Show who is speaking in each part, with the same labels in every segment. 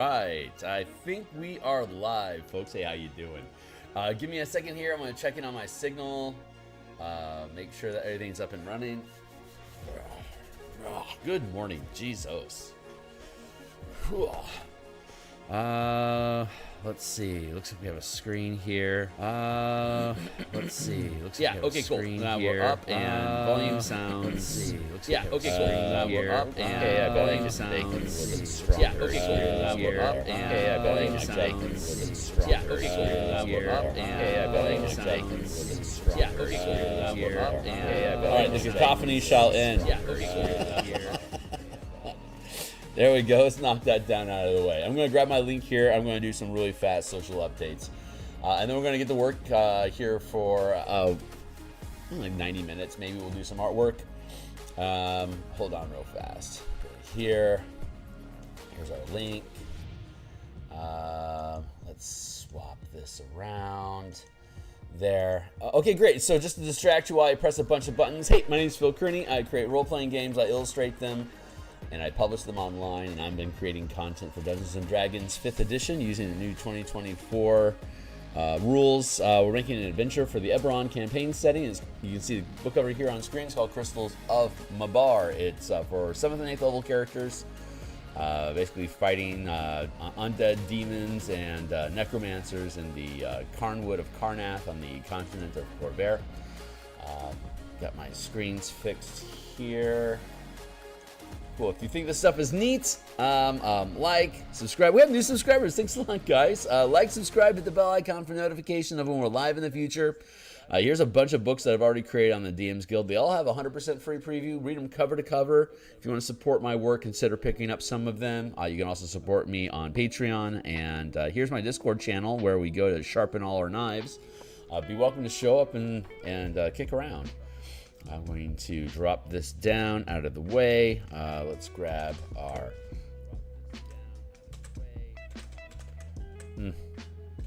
Speaker 1: Right, I think we are live, folks. Hey, how you doing? Give me a second here. I'm going to check in on my signal, make sure that everything's up and running. Good morning, Jesus. Let's see. Looks like we have a screen here. Let's see. Looks like we have a screen here. We're up and volume sounds. Let's see. Looks like we have a screen here. We're up and volume sounds. Yeah, okay, cool. We're up and volume sounds. Yeah, okay, cool. We're up and volume sounds. Yeah, okay, cool. We're up and all right, the cacophony shall end. Yeah, okay, cool. There we go. Let's knock that down out of the way. I'm going to grab my link here. I'm going to do some really fast social updates. And then we're going to get to work here for like 90 minutes. Maybe we'll do some artwork. Hold on real fast. Go here. Here's our link. Let's swap this around. There. Okay, great. So just to distract you while I press a bunch of buttons. Hey, my name is Phil Kearney. I create role-playing games. I illustrate them. And I publish them online, and I've been creating content for Dungeons & Dragons 5th edition using the new 2024 rules. We're making an adventure for the Eberron campaign setting. You can see the book over here on screen. It's called Crystals of Mabar. It's for 7th and 8th level characters, basically fighting undead demons and necromancers in the Carnwood of Karnath on the continent of Corvair. Got my screens fixed here. Cool. If you think this stuff is neat, like, subscribe. We have new subscribers. Thanks a lot, guys. Like, subscribe, hit the bell icon for notification of when we're live in the future. Here's a bunch of books that I've already created on the DMsGuild. They all have 100% free preview. Read them cover to cover. If you want to support my work, consider picking up some of them. You can also support me on Patreon. And here's my Discord channel where we go to sharpen all our knives. Be welcome to show up and kick around. I'm going to drop this down out of the way. Let's grab our...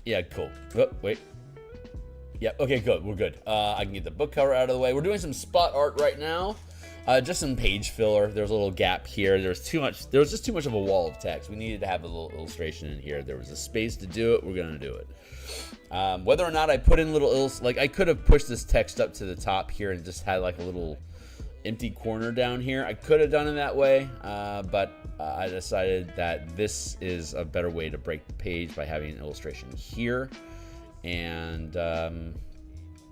Speaker 1: Yeah, cool. Oh, wait. Yeah, okay, good. We're good. I can get the book cover out of the way. We're doing some spot art right now. Just some page filler. There's a little gap here. There was just too much of a wall of text. We needed to have a little illustration in here. There was a space to do it. We're going to do it. Whether or not I put in little like I could have pushed this text up to the top here and just had like a little empty corner down here. I could have done it that way, but I decided that this is a better way to break the page by having an illustration here. And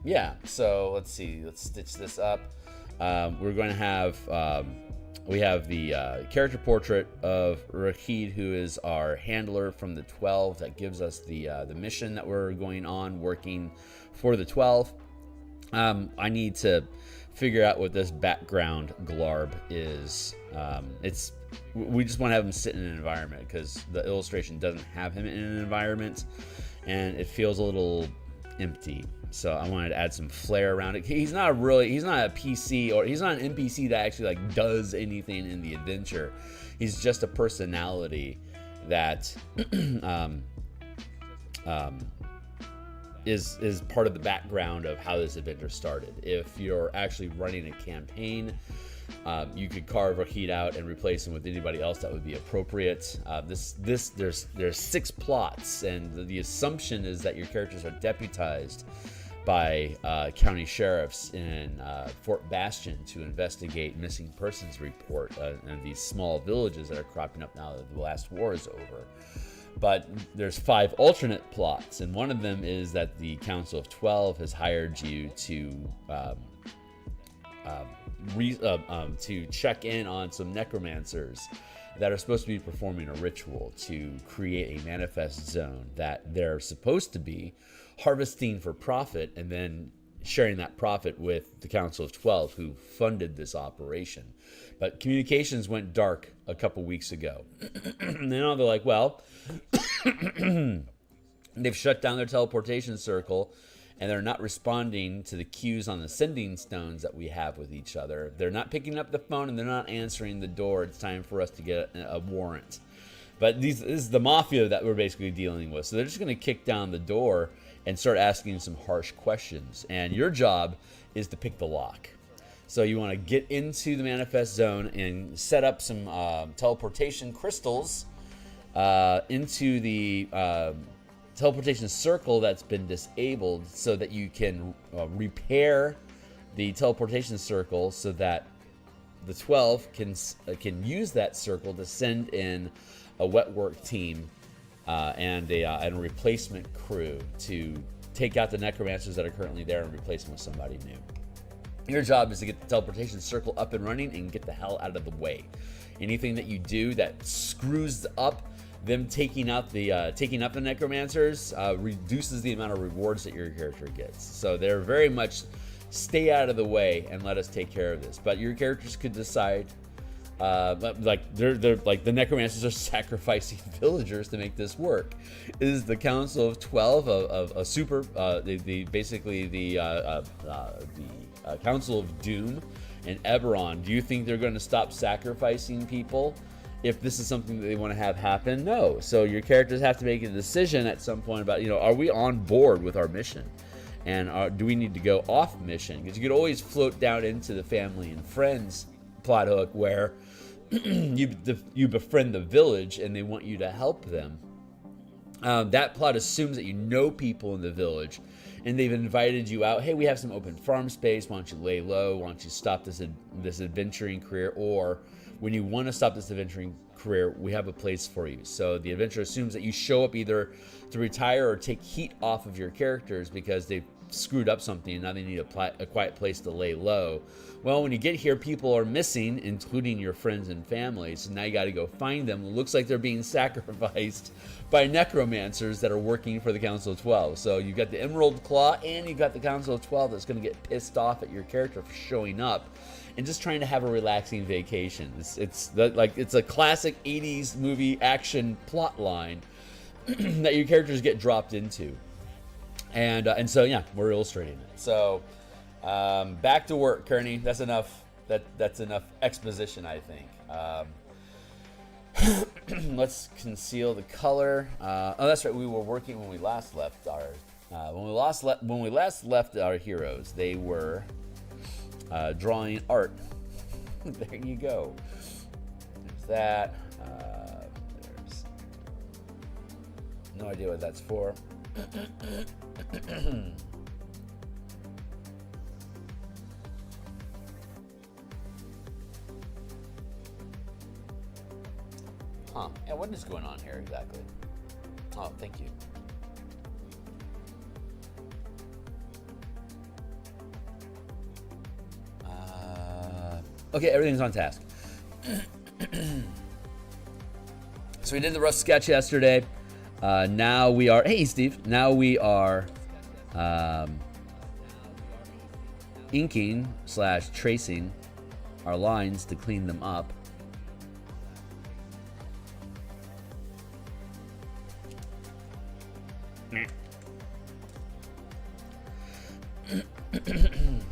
Speaker 1: yeah, so let's see. Let's stitch this up. We're going to have we have the character portrait of Rahid, who is our handler from the 12 that gives us the mission that we're going on working for the 12. I need to figure out what this background glarb is. We just want to have him sit in an environment because the illustration doesn't have him in an environment and it feels a little empty. So I wanted to add some flair around it. He's not a PC or he's not an NPC that actually like does anything in the adventure. He's just a personality that is part of the background of how this adventure started. If you're actually running a campaign, you could carve Rahid out and replace him with anybody else that would be appropriate. There's 6 plots, and the assumption is that your characters are deputized by county sheriffs in Fort Bastion to investigate missing persons report in these small villages that are cropping up now that the last war is over. But there's 5 alternate plots, and one of them is that the Council of 12 has hired you to check in on some necromancers that are supposed to be performing a ritual to create a manifest zone that they're supposed to be harvesting for profit and then sharing that profit with the Council of 12 who funded this operation. But communications went dark a couple weeks ago. And now they're like, well, they've shut down their teleportation circle and they're not responding to the cues on the sending stones that we have with each other. They're not picking up the phone and they're not answering the door. It's time for us to get a warrant. But this is the mafia that we're basically dealing with. So they're just going to kick down the door and start asking some harsh questions. And your job is to pick the lock. So you want to get into the manifest zone and set up some teleportation crystals into the teleportation circle that's been disabled, so that you can repair the teleportation circle, so that the 12 can use that circle to send in a wet work team and a replacement crew to take out the necromancers that are currently there and replace them with somebody new. Your job is to get the teleportation circle up and running and get the hell out of the way. Anything that you do that screws up them taking up the necromancers reduces the amount of rewards that your character gets. So they're very much stay out of the way and let us take care of this. But your characters could decide, like they're like the necromancers are sacrificing villagers to make this work. Is the Council of 12 of a super basically the Council of Doom and Eberron? Do you think they're going to stop sacrificing people if this is something that they want to have happen? No. So your characters have to make a decision at some point about, are we on board with our mission? And do we need to go off mission? Because you could always float down into the family and friends plot hook where you befriend the village and they want you to help them. That plot assumes that you know people in the village and they've invited you out. Hey, we have some open farm space. Why don't you lay low? Why don't you stop this adventuring career? Or when you want to stop this adventuring career, we have a place for you. So the adventure assumes that you show up either to retire or take heat off of your characters because they've screwed up something and now they need a quiet place to lay low. Well, when you get here, people are missing, including your friends and family. So now you got to go find them. It looks like they're being sacrificed by necromancers that are working for the Council of 12. So you've got the Emerald Claw and you've got the Council of 12 that's going to get pissed off at your character for showing up and just trying to have a relaxing vacation. It's a classic 80s movie action plot line that your characters get dropped into. And so yeah, we're illustrating it. So back to work, Kearney. That's enough. That's enough exposition, I think. Let's conceal the color. Oh, that's right. We were working when we last left our when we last left our heroes. They were drawing art. There you go. There's that. There's no idea what that's for. Huh. Yeah, what is going on here exactly? Oh, thank you. Okay, everything's on task. So we did the rough sketch yesterday. Now we are... Hey, Steve. Now we are inking / tracing our lines to clean them up.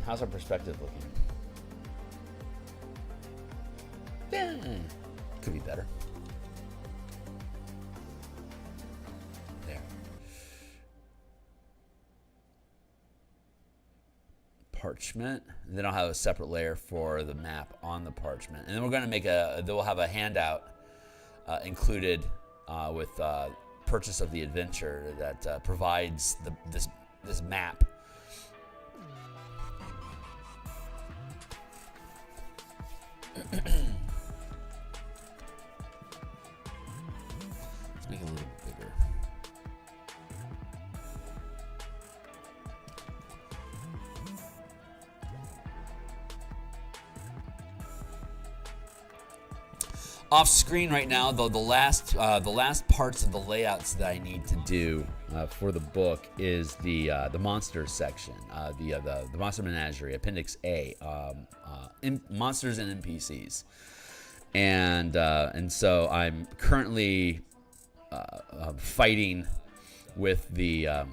Speaker 1: How's our perspective looking? Yeah, could be better. There. Parchment. And then I'll have a separate layer for the map on the parchment. And then we're going to make we'll have a handout included with purchase of the adventure that provides this map. Let's make it a little bigger. Off screen right now, though, the last parts of the layouts that I need to do for the book is the monster section, the monster menagerie, Appendix A, monsters and NPCs, and so I'm currently fighting with the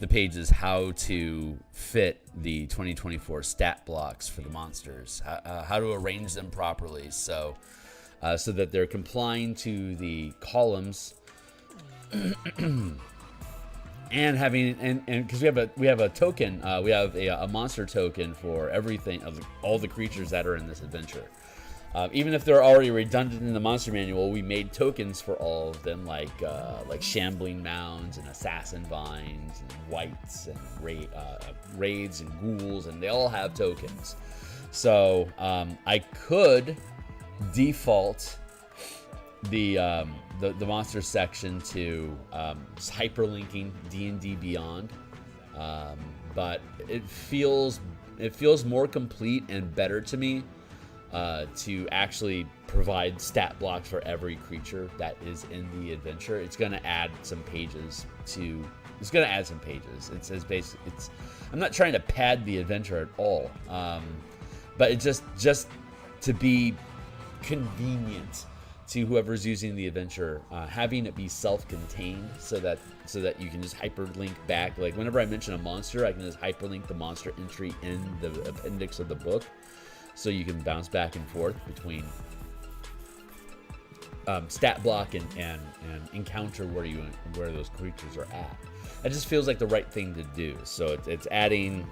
Speaker 1: pages how to fit the 2024 stat blocks for the monsters, how to arrange them properly, so that they're complying to the columns. And having and because we have a token, we have a monster token for everything of all the creatures that are in this adventure. Even if they're already redundant in the monster manual, we made tokens for all of them, like shambling mounds and assassin vines and wights and raids and ghouls, and they all have tokens. So I could default the monster section to just hyperlinking D&D Beyond, but it feels more complete and better to me to actually provide stat blocks for every creature that is in the adventure. It's going to add some pages It's I'm not trying to pad the adventure at all, but it just to be convenient to whoever's using the adventure, having it be self-contained so that you can just hyperlink back. Like whenever I mention a monster, I can just hyperlink the monster entry in the appendix of the book, so you can bounce back and forth between stat block and encounter where those creatures are at. It just feels like the right thing to do. So it's adding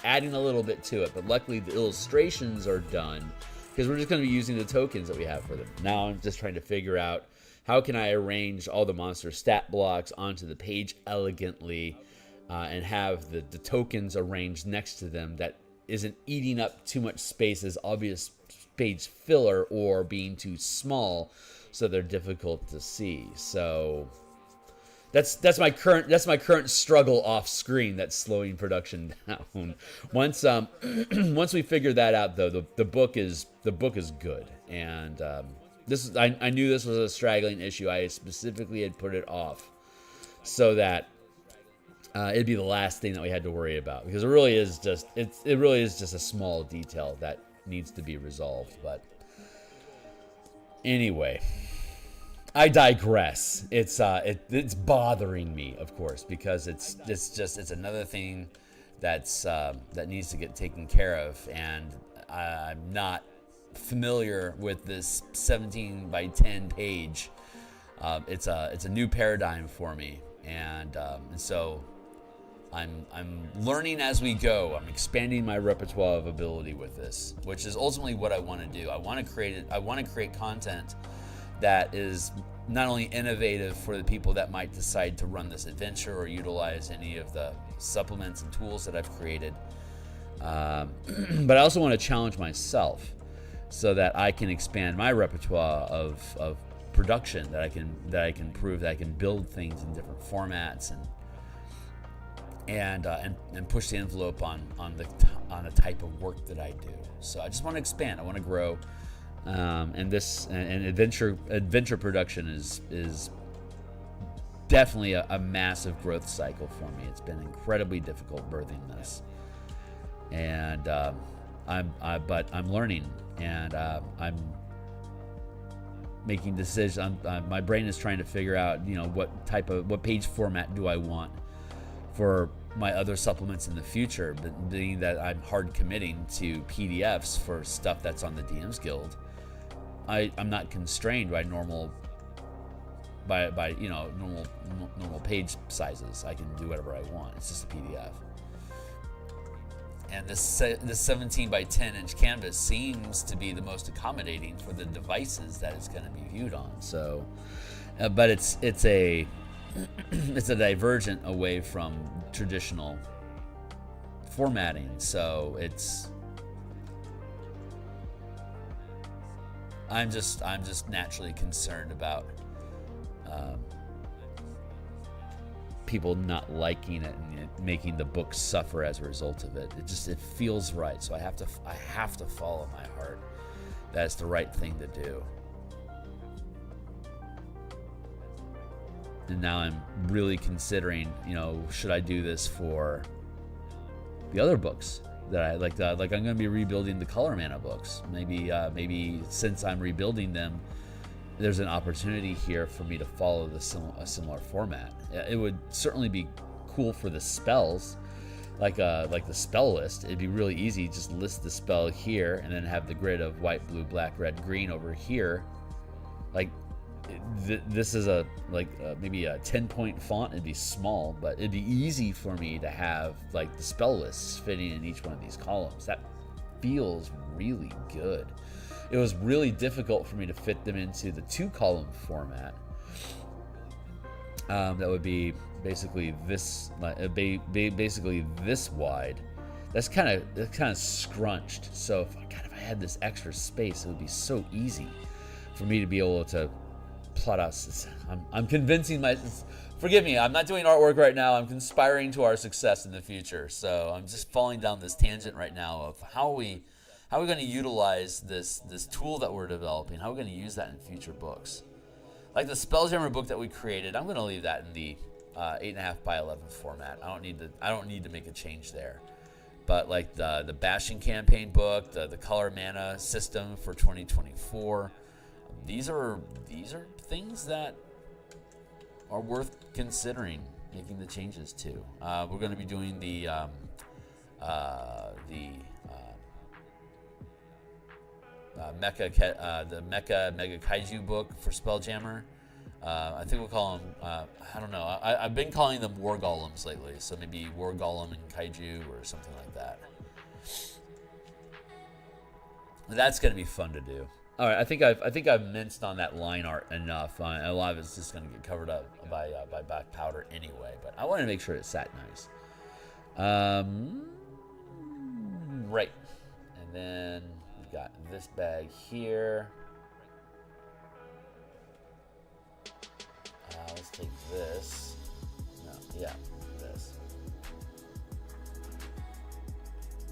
Speaker 1: a little bit to it, but luckily the illustrations are done, because we're just going to be using the tokens that we have for them. Now I'm just trying to figure out how can I arrange all the monster stat blocks onto the page elegantly, and have the tokens arranged next to them that isn't eating up too much space as obvious page filler or being too small so they're difficult to see. So that's my current struggle off screen that's slowing production down. Once we figure that out, though, the book is good, and I knew this was a straggling issue. I specifically had put it off so that it'd be the last thing that we had to worry about, because it really is just a small detail that needs to be resolved. But anyway, I digress. It's bothering me, of course, because it's another thing that needs to get taken care of, and I'm not familiar with this 17 by 10 page. It's a new paradigm for me, and so I'm learning as we go. I'm expanding my repertoire of ability with this, which is ultimately what I want to do. I want to create content that is not only innovative for the people that might decide to run this adventure or utilize any of the supplements and tools that I've created, but I also want to challenge myself so that I can expand my repertoire of production, that I can prove that I can build things in different formats and push the envelope on a type of work that I do. So I just want to expand. I want to grow. And adventure production is definitely a massive growth cycle for me. It's been incredibly difficult birthing this, and I'm learning, and I'm making decisions. My brain is trying to figure out, what page format do I want for my other supplements in the future, but being that I'm hard committing to PDFs for stuff that's on the DMsGuild, I'm not constrained by normal page sizes. I can do whatever I want. It's just a PDF. And this 17 by 10 inch canvas seems to be the most accommodating for the devices that it's going to be viewed on. So, but it's a divergent away from traditional formatting. So I'm just naturally concerned about people not liking it and it making the book suffer as a result of it. It feels right. So I have to follow my heart. That's the right thing to do. And now I'm really considering, should I do this for the other books that I like? I'm going to be rebuilding the Color Mana books. Maybe since I'm rebuilding them, there's an opportunity here for me to follow a similar format. It would certainly be cool for the spells, like the spell list. It'd be really easy, just list the spell here and then have the grid of white, blue, black, red, green over here. This is maybe a 10-point font. It'd be small, but it'd be easy for me to have the spell lists fitting in each one of these columns. That feels really good. it was really difficult for me to fit them into the 2-column format. That would be basically this, basically this wide. That's kind of scrunched. So if I had this extra space, it would be so easy for me to be able to plot out. I'm convincing forgive me, I'm not doing artwork right now. I'm conspiring to our success in the future. So I'm just falling down this tangent right now of how are we going to utilize this tool that we're developing? How are we going to use that in future books? Like the Spelljammer book that we created, I'm going to leave that in the 8.5 by 11 format. I don't need to make a change there. But like the Bashing campaign book, the color mana system for 2024, these are things that are worth considering making the changes to. We're going to be doing the Mecha Mega Kaiju book for Spelljammer. I think we'll call them, I don't know. I've been calling them War Golems lately, so maybe War Golem and Kaiju or something like that. That's going to be fun to do. All right, I think I've minced on that line art enough. A lot of it's just going to get covered up by black powder anyway, but I want to make sure it sat nice. Right, and then we've got this bag here. Let's take this. No, yeah, this.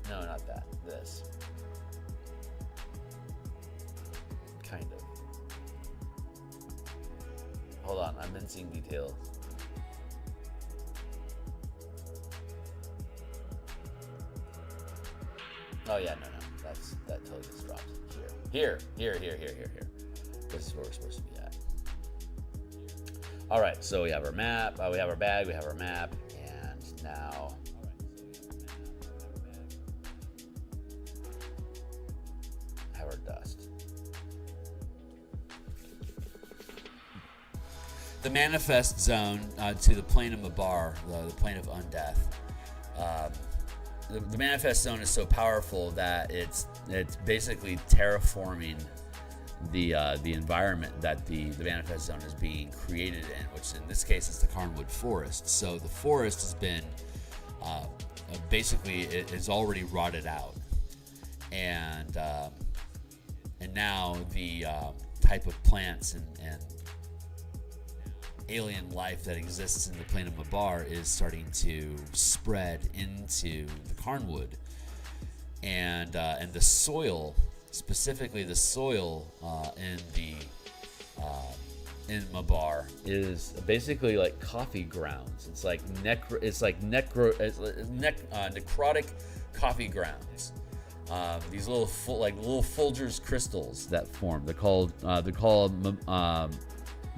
Speaker 1: No, not that. This. Kind of. Hold on, I'm mincing details. Oh yeah, no, that totally just dropped. Here. This is where we're supposed to be at. All right, so we have our map, we have our bag, we have our map, and now have our dust. The manifest zone to the plane of Mabar, the plane of undeath. The manifest zone is so powerful that it's basically terraforming the environment that the manifest zone is being created in, which in this case is the Carnwood Forest. So the forest has been basically it is already rotted out, and now the type of plants and alien life that exists in the plane of Mabar is starting to spread into the Carnwood, and the soil. Specifically, the soil in Mabar is basically like coffee grounds. It's like necrotic coffee grounds. These little Folgers crystals that form. They're called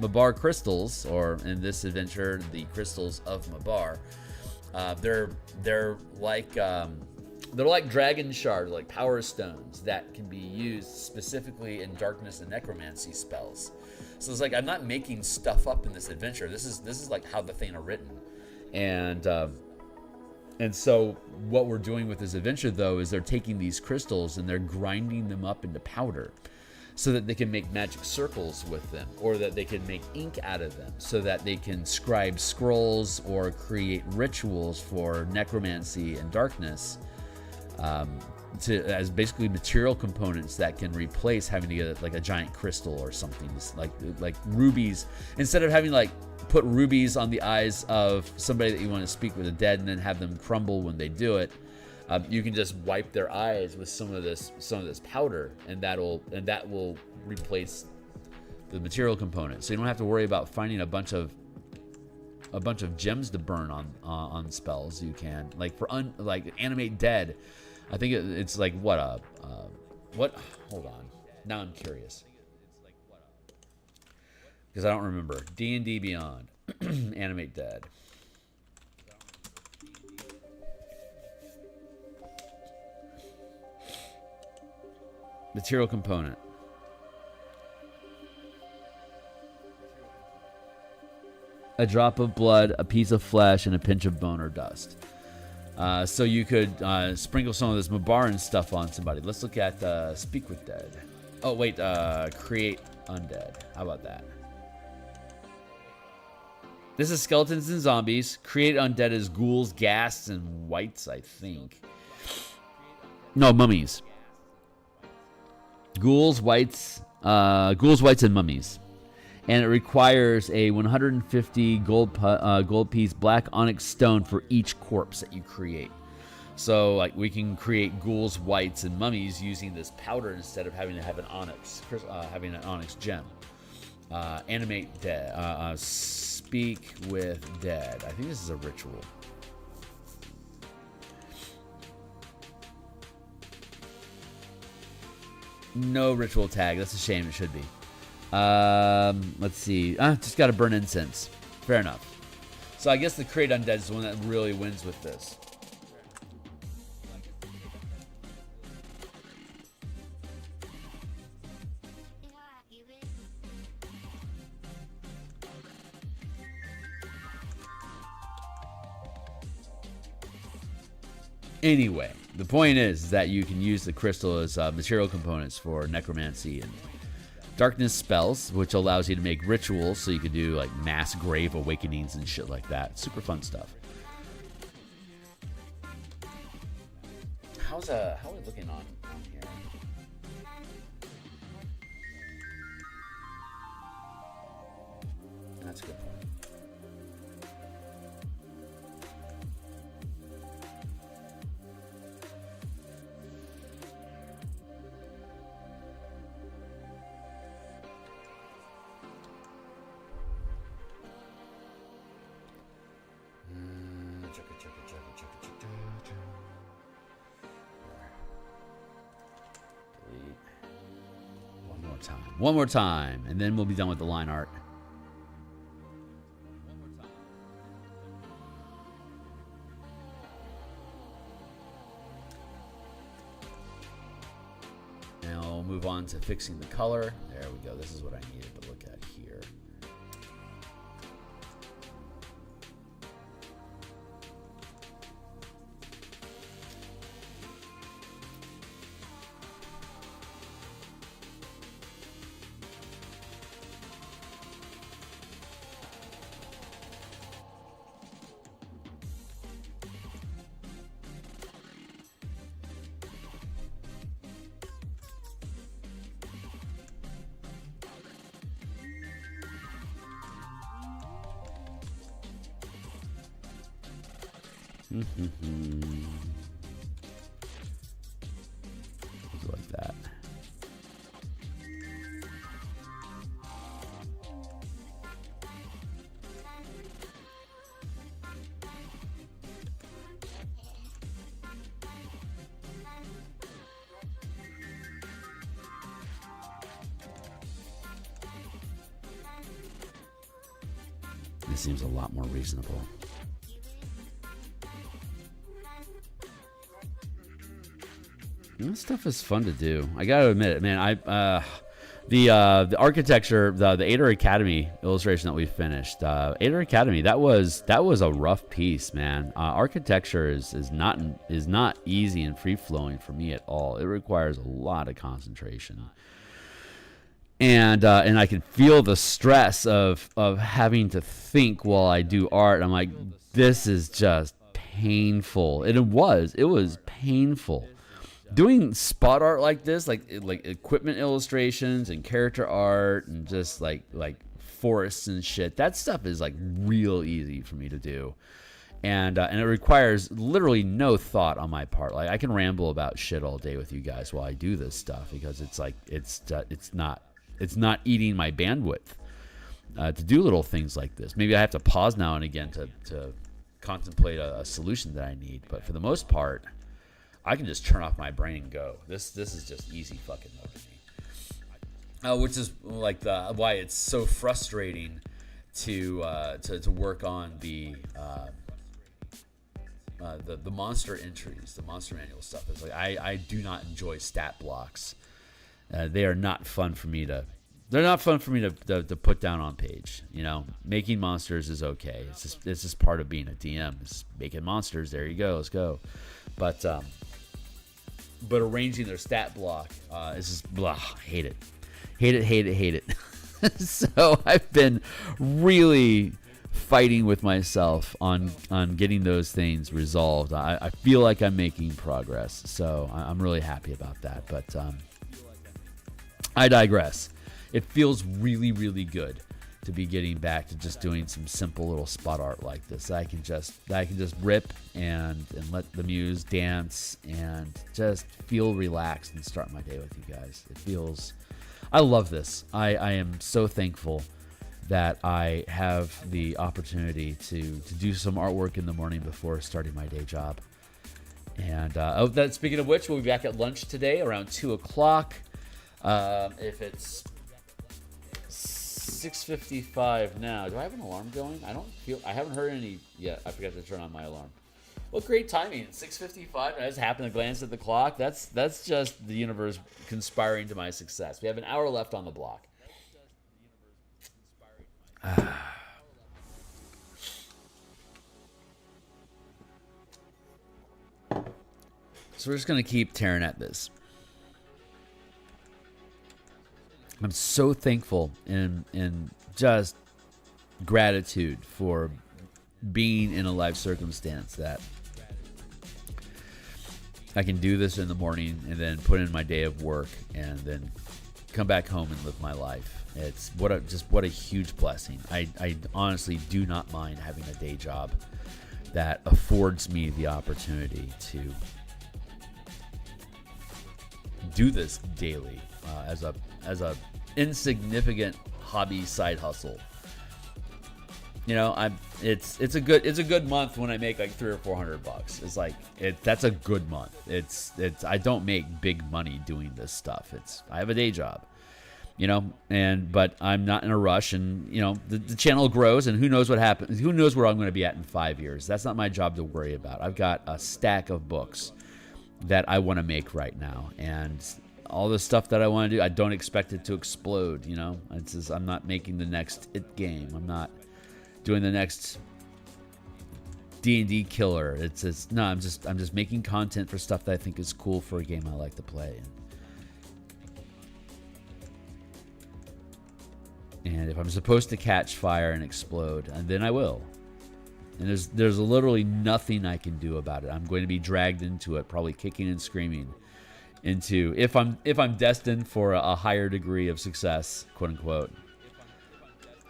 Speaker 1: Mabar crystals, or in this adventure, the crystals of Mabar. They're like dragon shards, like power stones that can be used specifically in darkness and necromancy spells. So it's like I'm not making stuff up in this adventure. This is like how the thing are written, and so what we're doing with this adventure though is they're taking these crystals and they're grinding them up into powder, so that they can make magic circles with them, or that they can make ink out of them, so that they can scribe scrolls or create rituals for necromancy and darkness. As basically material components that can replace having to get like a giant crystal or something, like rubies. Instead of having like put rubies on the eyes of somebody that you want to speak with the dead and then have them crumble when they do it, you can just wipe their eyes with some of this powder, and that will replace the material components. So you don't have to worry about finding a bunch of gems to burn on spells. You can like animate dead. I think it's like what? Hold on. Now I'm curious because I don't remember. D&D Beyond, animate dead. Material component. A drop of blood, a piece of flesh, and a pinch of bone or dust. So you could sprinkle some of this Mabaran stuff on somebody. Let's look at Speak with Dead. Oh, wait. Create undead. How about that? This is skeletons and zombies. Create undead is ghouls, ghasts, and wights, I think. No, mummies. Ghouls, wights, and mummies. And it requires a 150 gold piece black onyx stone for each corpse that you create. So, like, we can create ghouls, wights, and mummies using this powder instead of having to have an onyx gem. Animate dead. Speak with dead. I think this is a ritual. No ritual tag. That's a shame. It should be. Let's see. Just got to burn incense. Fair enough. So I guess the create undead is the one that really wins with this. Anyway, the point is that you can use the crystal as material components for necromancy and darkness spells, which allows you to make rituals, so you can do like mass grave awakenings and shit like that. Super fun stuff. How are we looking on here? That's a good point. One more time, and then we'll be done with the line art. And we'll move on to fixing the color. There we go. This is what I needed to look at here. Like that. This seems a lot more reasonable. This stuff is fun to do. I gotta admit it, man. The architecture, the Aether Academy illustration that we finished, Aether Academy, that was a rough piece, man. Architecture is not easy and free flowing for me at all. It requires a lot of concentration, and I can feel the stress of having to think while I do art. I'm like, this is just painful, and it was painful. Doing spot art like this, like equipment illustrations and character art and just like forests and shit, that stuff is like real easy for me to do, and it requires literally no thought on my part. Like, I can ramble about shit all day with you guys while I do this stuff, because it's like it's not eating my bandwidth to do little things like this. Maybe I have to pause now and again to contemplate a solution that I need, but for the most part, I can just turn off my brain and go. This is just easy fucking mode to me. Which is like why it's so frustrating to work on the monster entries, the monster manual stuff. It's like I do not enjoy stat blocks. They are not fun for me to. They're not fun for me to put down on page. You know, making monsters is okay. It's just part of being a DM. It's making monsters. There you go. Let's go. But but arranging their stat block is just blah. Hate it. Hate it, hate it, hate it. So I've been really fighting with myself on getting those things resolved. I feel like I'm making progress, so I'm really happy about that. But I digress. It feels really, really good to be getting back to just doing some simple little spot art like this. I can just rip and let the muse dance and just feel relaxed and start my day with you guys. It feels, I love this. I am so thankful that I have the opportunity to do some artwork in the morning before starting my day job. And speaking of which, we'll be back at lunch today around 2 o'clock. If it's 6:55 now, do I have an alarm going? I haven't heard any yet. I forgot to turn on my alarm. Well, great timing. 6:55. I just happened to glance at the clock. That's just the universe conspiring to my success. We have an hour left on the block. So we're just going to keep tearing at this. I'm so thankful and just gratitude for being in a life circumstance that I can do this in the morning and then put in my day of work and then come back home and live my life. It's what a huge blessing. I honestly do not mind having a day job that affords me the opportunity to do this daily as a insignificant hobby side hustle. You know, it's a good month when I make like $300 or $400. It's like that's a good month. It's I don't make big money doing this stuff. I have a day job. You know, but I'm not in a rush, and you know the channel grows, and who knows what happens? Who knows where I'm going to be at in 5 years? That's not my job to worry about. I've got a stack of books that I want to make right now, and all the stuff that I want to do, I don't expect it to explode. You know, I'm not making the next It game. I'm not doing the next D&D killer. I'm just making content for stuff that I think is cool for a game I like to play. And if I'm supposed to catch fire and explode, and then I will. And there's literally nothing I can do about it. I'm going to be dragged into it, probably kicking and screaming, into if I'm destined for a higher degree of success, quote unquote.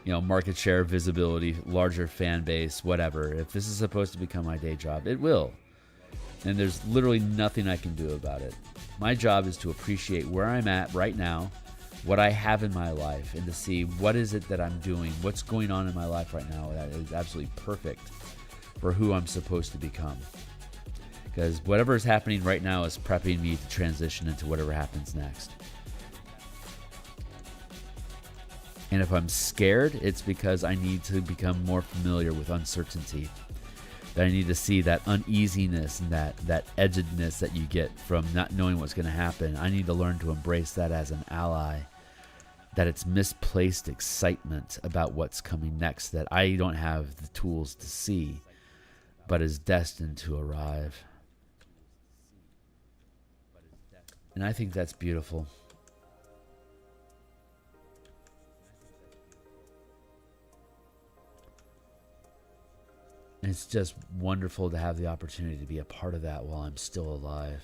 Speaker 1: You know, market share, visibility, larger fan base, whatever. If this is supposed to become my day job, it will. And there's literally nothing I can do about it. My job is to appreciate where I'm at right now, what I have in my life, and to see what is it that I'm doing, what's going on in my life right now that is absolutely perfect for who I'm supposed to become. Because whatever is happening right now is prepping me to transition into whatever happens next. And if I'm scared, it's because I need to become more familiar with uncertainty. That I need to see that uneasiness and that edgedness that you get from not knowing what's going to happen. I need to learn to embrace that as an ally. That it's misplaced excitement about what's coming next that I don't have the tools to see, but is destined to arrive. And I think that's beautiful. And it's just wonderful to have the opportunity to be a part of that while I'm still alive.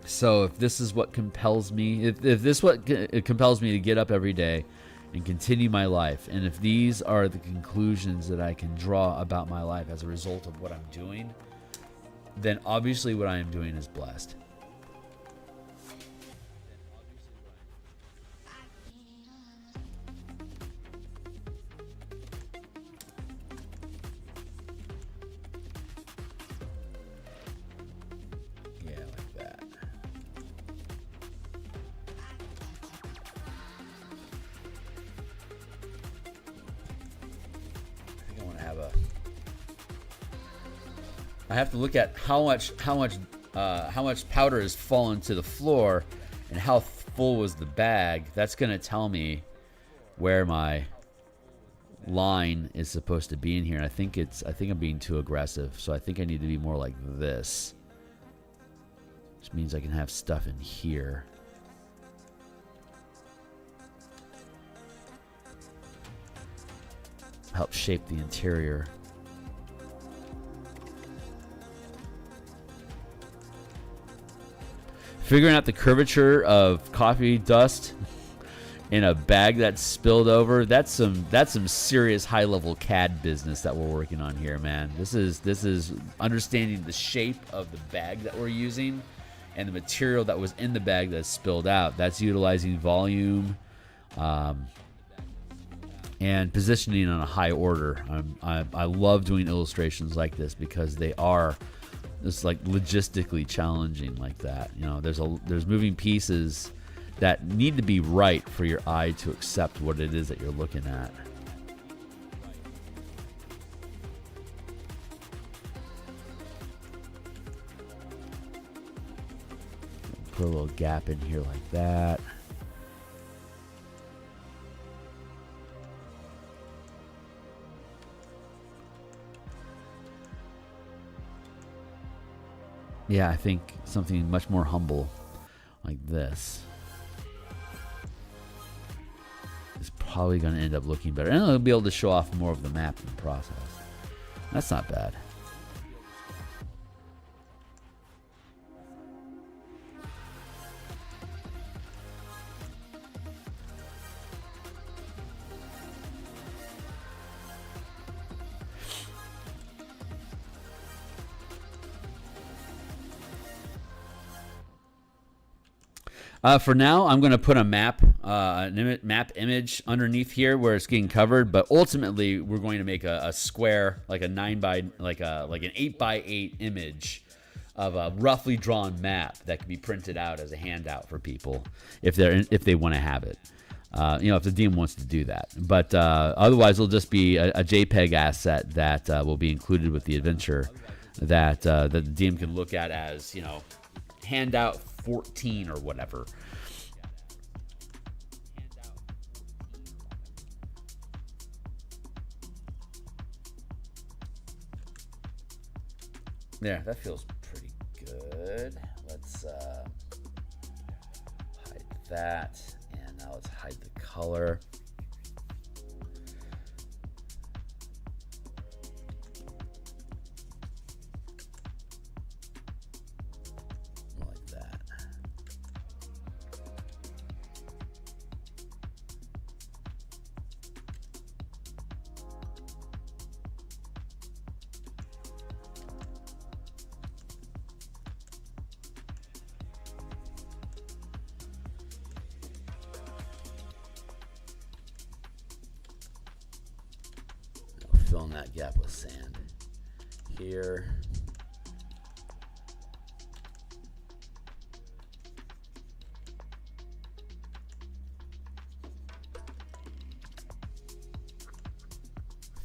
Speaker 1: So if this is what compels me, if this what compels me to get up every day and continue my life, and if these are the conclusions that I can draw about my life as a result of what I'm doing, then obviously what I am doing is blessed. I have to look at how much powder has fallen to the floor and how full was the bag. That's going to tell me where my line is supposed to be in here. And I think I'm being too aggressive. So I think I need to be more like this. Which means I can have stuff in here. Help shape the interior. Figuring out the curvature of coffee dust in a bag that's spilled over, that's some serious high-level CAD business that we're working on here, man. This is understanding the shape of the bag that we're using and the material that was in the bag that's spilled out. That's utilizing volume and positioning on a high order. I love doing illustrations like this because they are just like logistically challenging like that. You know, there's moving pieces that need to be right for your eye to accept what it is that you're looking at. Put a little gap in here like that. Yeah, I think something much more humble like this is probably going to end up looking better. And I'll be able to show off more of the map in the process. That's not bad. For now, I'm going to put a map, map image underneath here where it's getting covered. But ultimately, we're going to make a square, like a 9 by, like an 8 by 8 image of a roughly drawn map that can be printed out as a handout for people if they want to have it. You know, if the DM wants to do that. But otherwise, it'll just be a JPEG asset that will be included with the adventure that the DM can look at as, you know, handout 14 or whatever. There, that feels pretty good. Let's hide that, and now let's hide the color. Filling that gap with sand here.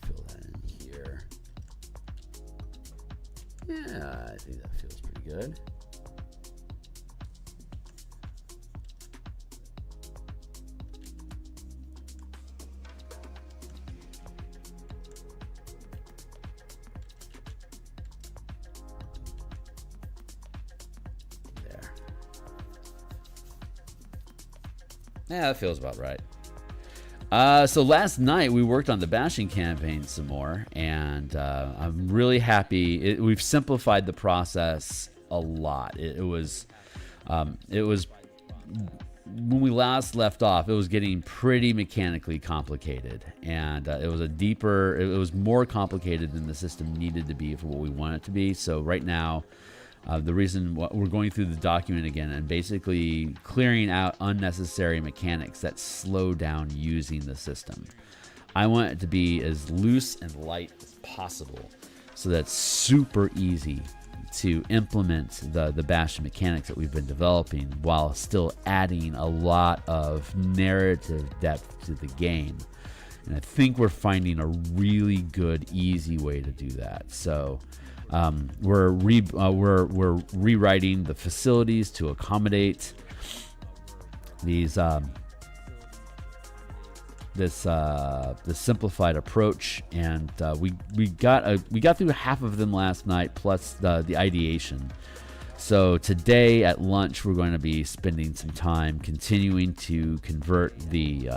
Speaker 1: Fill that in here. Yeah, I think that feels pretty good. Yeah, that feels about right. So last night we worked on the bashing campaign some more, and I'm really happy. We've simplified the process a lot. It was when we last left off, it was getting pretty mechanically complicated, and it was more complicated than the system needed to be for what we want it to be. So right now, the reason we're going through the document again and basically clearing out unnecessary mechanics that slow down using the system. I want it to be as loose and light as possible so that's super easy to implement the bash mechanics that we've been developing while still adding a lot of narrative depth to the game. And I think we're finding a really good, easy way to do that. So we're rewriting the facilities to accommodate these this simplified approach, and we got through half of them last night, plus the ideation. So today at lunch, we're going to be spending some time continuing to convert the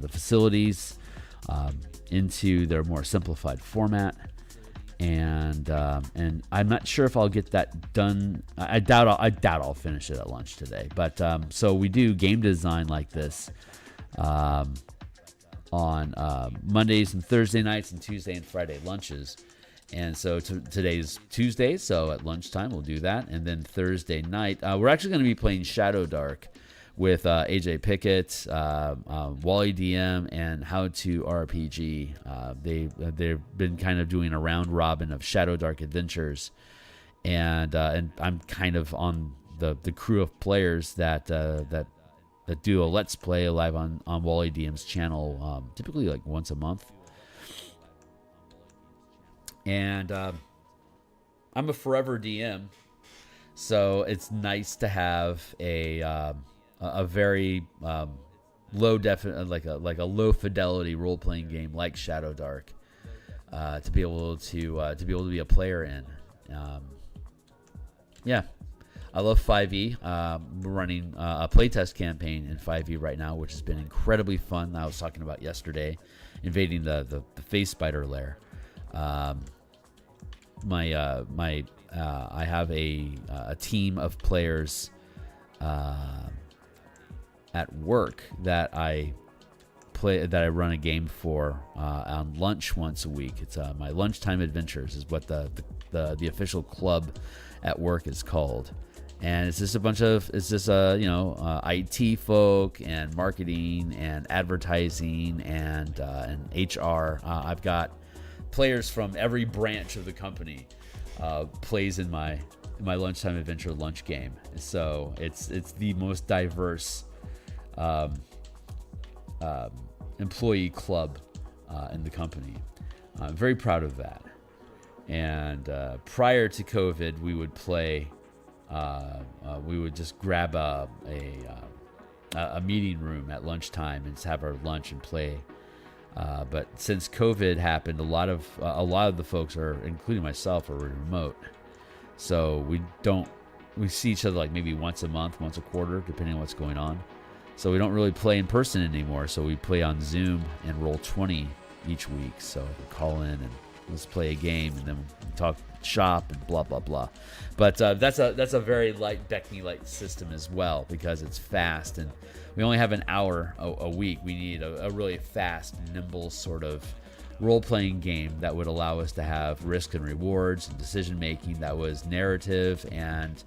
Speaker 1: facilities into their more simplified format, and I'm not sure if I'll get that done. I doubt I'll finish it at lunch today. But so we do game design like this on Mondays and Thursday nights, and Tuesday and Friday lunches. And so today's Tuesday, so at lunchtime we'll do that. And then Thursday night, we're actually going to be playing Shadow Dark with AJ Pickett, Wally DM, and How to RPG. They've been kind of doing a round robin of Shadow Dark adventures, and I'm kind of on the crew of players that do a Let's Play live on Wally DM's channel, typically like once a month. And I'm a forever DM, so it's nice to have a very low like a low fidelity role playing game like Shadow Dark to be able to be a player in. Yeah, I love 5e. We're running a playtest campaign in 5e right now, which has been incredibly fun. I was talking about yesterday, invading the face spider lair. I have a team of players at work that I run a game for on lunch once a week. It's my lunchtime adventures is what the official club at work is called, and it's just a bunch of IT folk and marketing and advertising and HR. I've got players from every branch of the company plays in my lunchtime adventure lunch game. So it's the most diverse employee club in the company. I'm very proud of that. And prior to COVID, we would play. We would just grab a meeting room at lunchtime and just have our lunch and play. But since COVID happened, a lot of the folks including myself, are remote. So we see each other like maybe once a month, once a quarter, depending on what's going on. So we don't really play in person anymore. So we play on Zoom and Roll20 each week. So we call in and let's play a game, and then we talk shop and blah blah blah. But that's a very light Beckme light system as well, because it's fast and we only have an hour a week. We need a really fast, nimble sort of role-playing game that would allow us to have risk and rewards and decision-making that was narrative and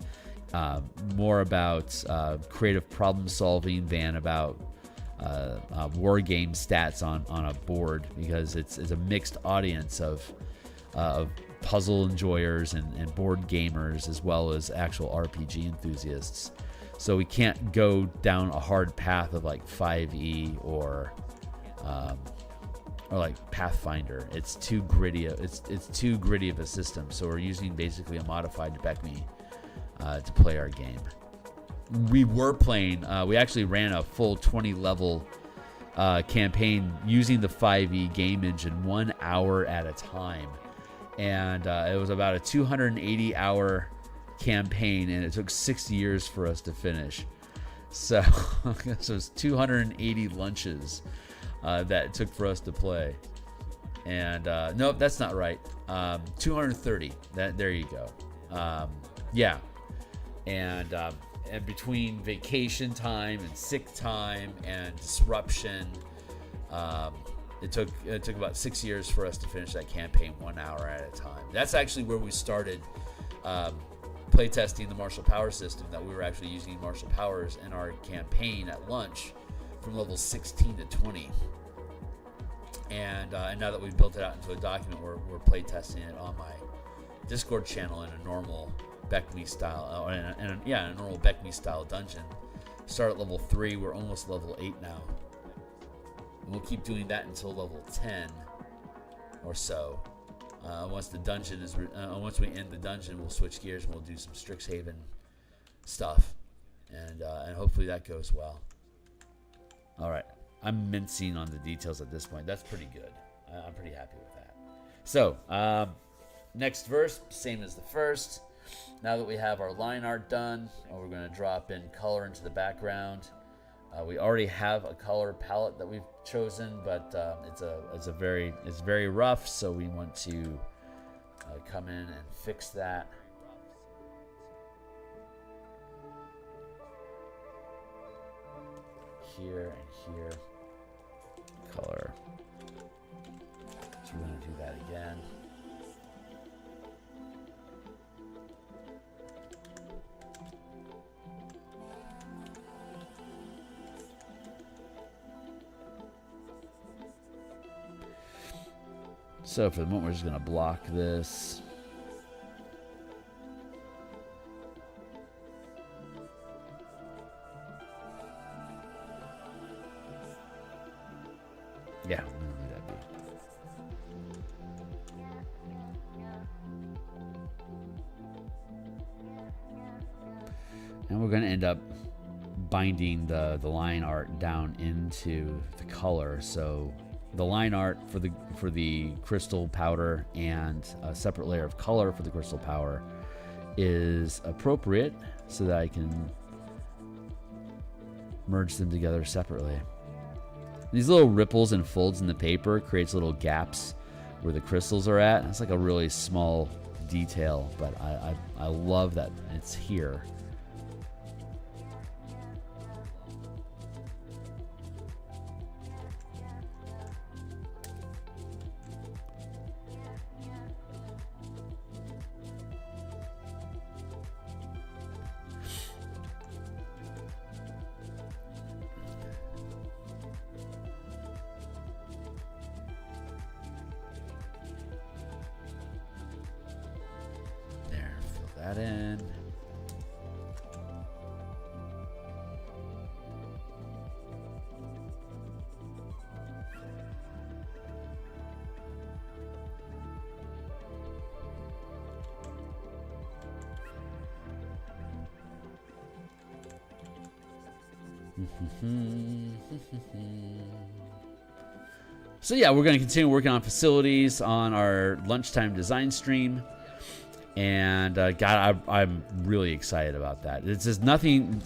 Speaker 1: more about creative problem-solving than about war game stats on a board, because it's a mixed audience of puzzle enjoyers and board gamers, as well as actual RPG enthusiasts. So we can't go down a hard path of like 5e or like Pathfinder. It's too gritty. It's too gritty of a system. So we're using basically a modified Beckme to play our game. We were playing. We actually ran a full 20 level campaign using the 5e game engine 1 hour at a time, and it was about a 280 hour campaign, and it took 6 years for us to finish. So it was 280 lunches that it took for us to play. And nope, that's not right. 230. There you go. Yeah, and between vacation time and sick time and disruption, it took about 6 years for us to finish that campaign 1 hour at a time. That's actually where we started playtesting the martial power system, that we were actually using martial powers in our campaign at lunch from level 16 to 20. And now that we've built it out into a document, we're playtesting it on my Discord channel in a normal Beckme style, in a normal Beckme style dungeon. Start at level 3, we're almost level 8 now. And we'll keep doing that until level 10 or so. Once we end the dungeon, we'll switch gears and we'll do some Strixhaven stuff, and hopefully that goes well. All right, I'm mincing on the details at this point. That's pretty good. I'm pretty happy with that. So, next verse, same as the first. Now that we have our line art done, we're going to drop in color into the background. We already have a color palette that we've chosen, but it's very rough, so we want to come in and fix that. Here and here, color. So we're going to do that again. So for the moment, we're just going to block this. Yeah, I'm going to leave that be. And we're going to end up binding the line art down into the color. So the line art for the crystal powder and a separate layer of color for the crystal powder is appropriate so that I can merge them together separately. These little ripples and folds in the paper creates little gaps where the crystals are at. It's like a really small detail, but I love that it's here. That in. So yeah, we're going to continue working on facilities on our lunchtime design stream. And God, I'm really excited about that. It's just nothing.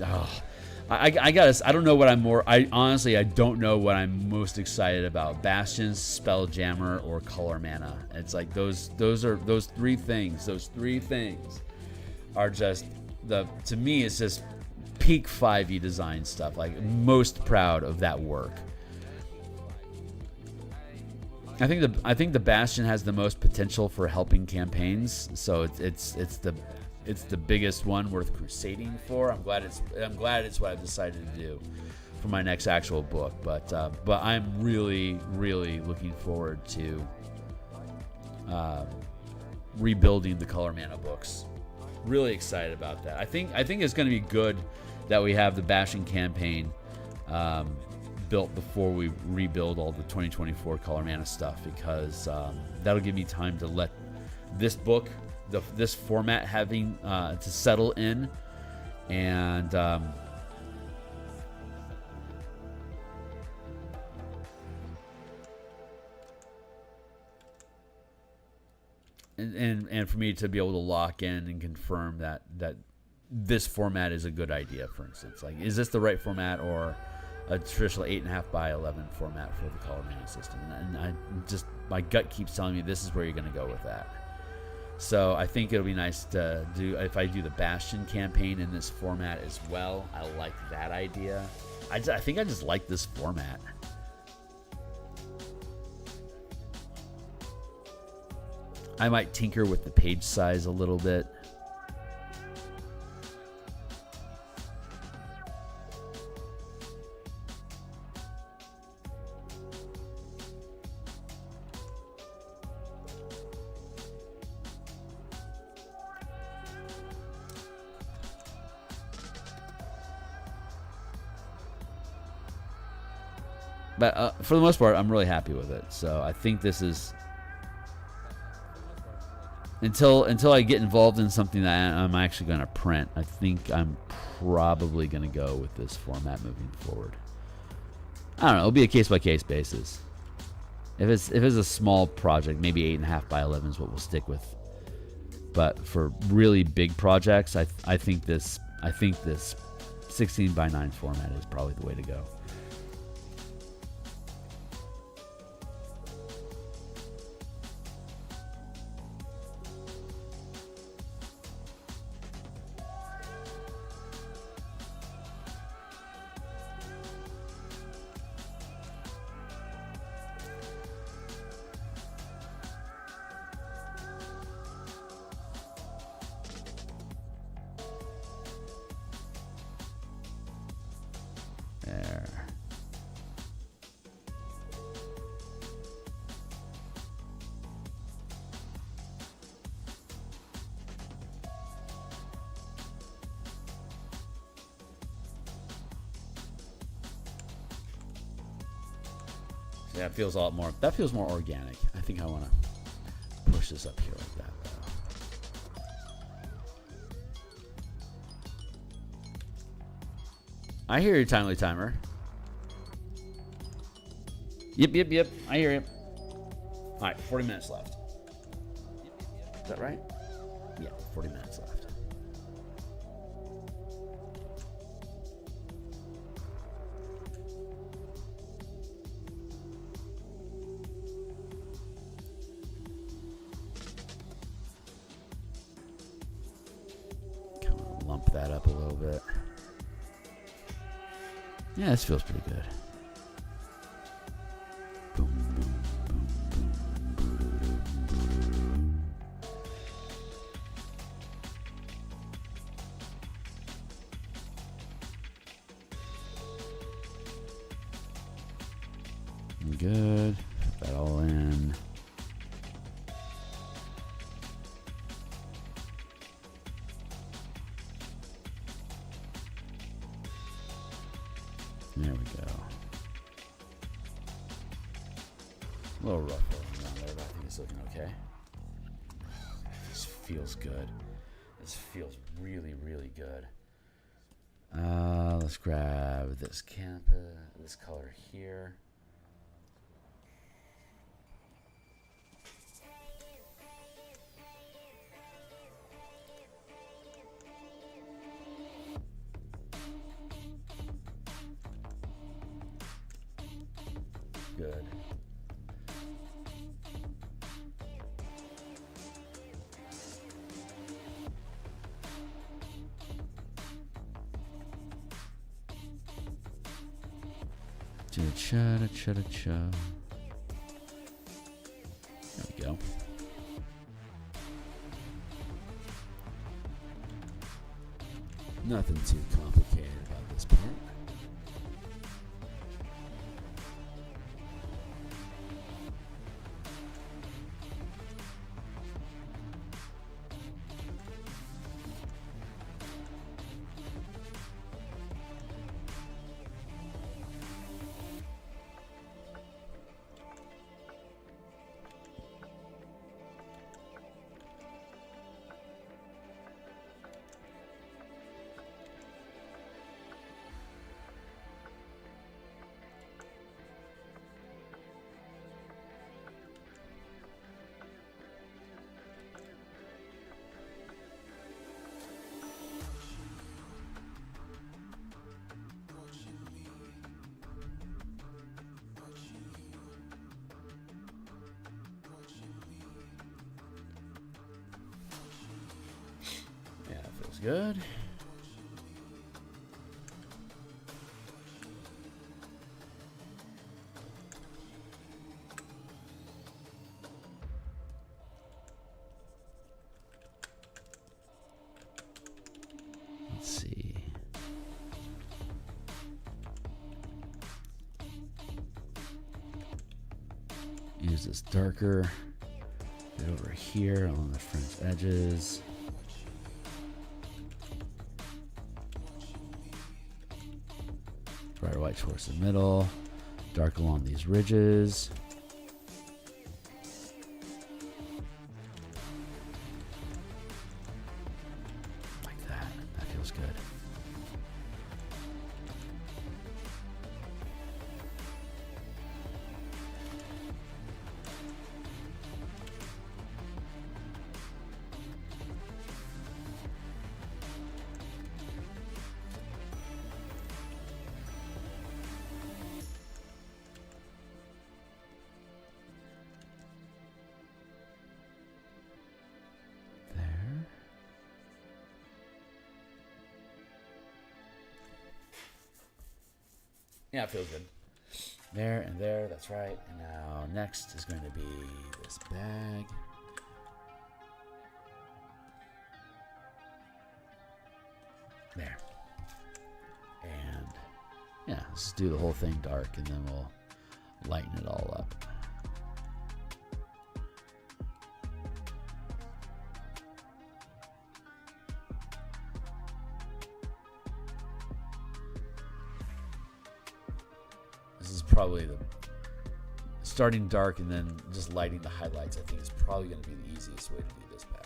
Speaker 1: I don't know what I'm more. I honestly don't know what I'm most excited about: Bastions, Spelljammer, or Color Mana. It's like those three things. Those three things are just to me. It's just peak 5e design stuff. Like, most proud of that work. I think the Bastion has the most potential for helping campaigns, so it's the biggest one worth crusading for. I'm glad it's what I've decided to do for my next actual book. But I'm really looking forward to rebuilding the Color Mana books. Really excited about that. I think it's going to be good that we have the Bastion campaign built before we rebuild all the 2024 Color Mana stuff, because that'll give me time to let this book, this format having to settle in, and for me to be able to lock in and confirm that this format is a good idea. For instance, like, is this the right format, or a traditional 8.5 by 11 format for the Color Mana system? And my gut keeps telling me this is where you're going to go with that. So I think it'll be nice to do, if I do the Bastion campaign in this format as well. I like that idea. I think I just like this format. I might tinker with the page size a little bit. But for the most part, I'm really happy with it. So I think this is, until I get involved in something that I'm actually going to print, I think I'm probably going to go with this format moving forward. I don't know. It'll be a case-by-case basis. If it's a small project, maybe 8.5 by 11 is what we'll stick with. But for really big projects, I think this 16 by 9 format is probably the way to go. There. Yeah, it feels a lot more. That feels more organic. I think I want to push this up here like that. I hear you, Timely Timer. Yep. I hear you. All right, 40 minutes left. Is that right? Yeah, 40 minutes left. Kind of lump that up a little bit. Yeah, this feels pretty good. Boom, boom, boom, boom, boom. Good. Put that all in. There we go. A little rough around there, but I think it's looking okay. This feels good. This feels really, really good. Let's grab this this color here. Good. Cha-cha-cha-cha-cha. There we go. Nothing too complicated about this part. Good. Let's see. Use this darker bit over here on the fringe edges. Brighter white towards the middle, dark along these ridges. Like that. That feels good. Yeah, it feels good. There and there, that's right. And now next is going to be this bag. There. And yeah, let's do the whole thing dark and then we'll lighten it all up. This is probably the starting dark and then just lighting the highlights. I think is probably going to be the easiest way to do this bag.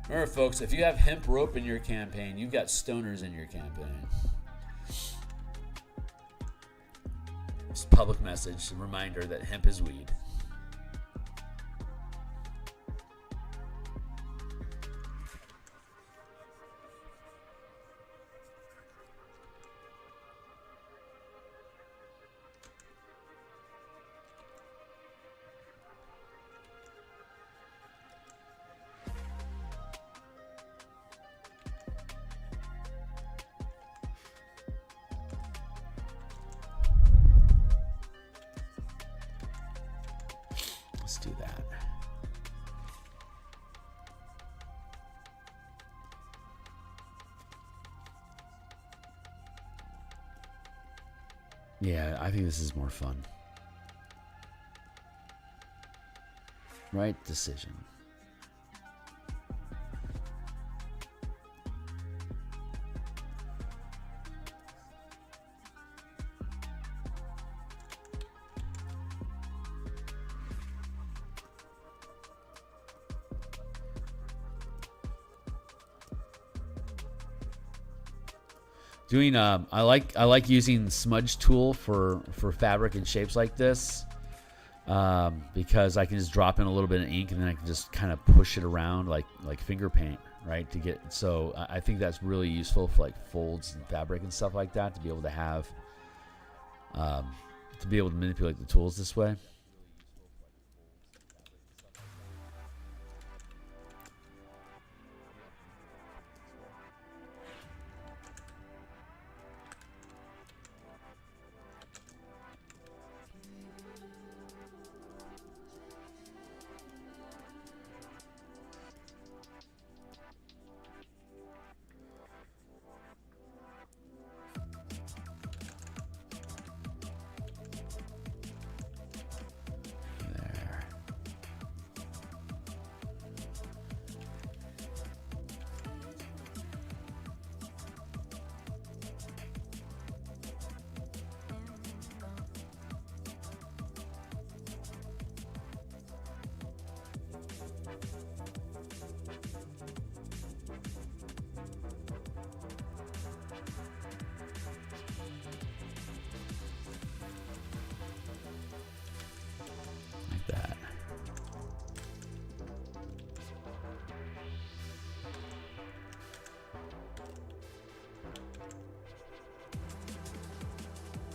Speaker 1: Remember, folks, if you have hemp rope in your campaign, you've got stoners in your campaign. It's a public message, a reminder that hemp is weed. Let's do that. Yeah, I think this is more fun. Right decision. Doing I like using smudge tool for fabric and shapes like this because I can just drop in a little bit of ink and then I can just kind of push it around like finger paint, right? To get so I think that's really useful for like folds and fabric and stuff like that to be able to have to be able to manipulate the tools this way.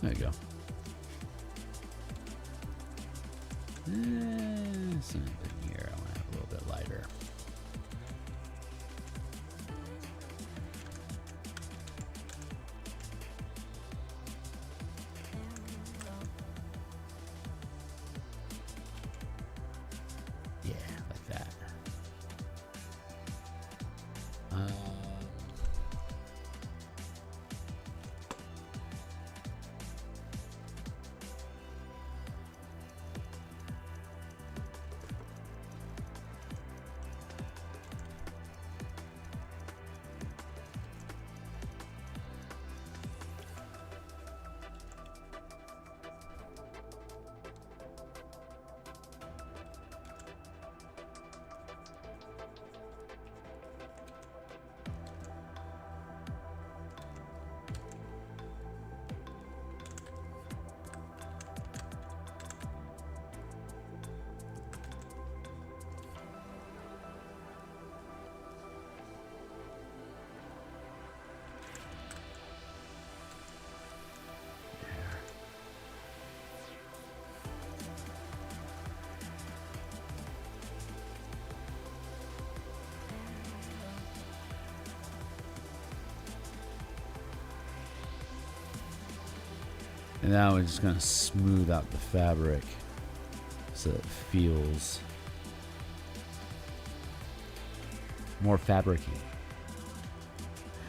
Speaker 1: There you go. Something here. I want to have a little bit lighter. Yeah, like that.
Speaker 2: And now we're just going to smooth out the fabric so it feels more fabricy.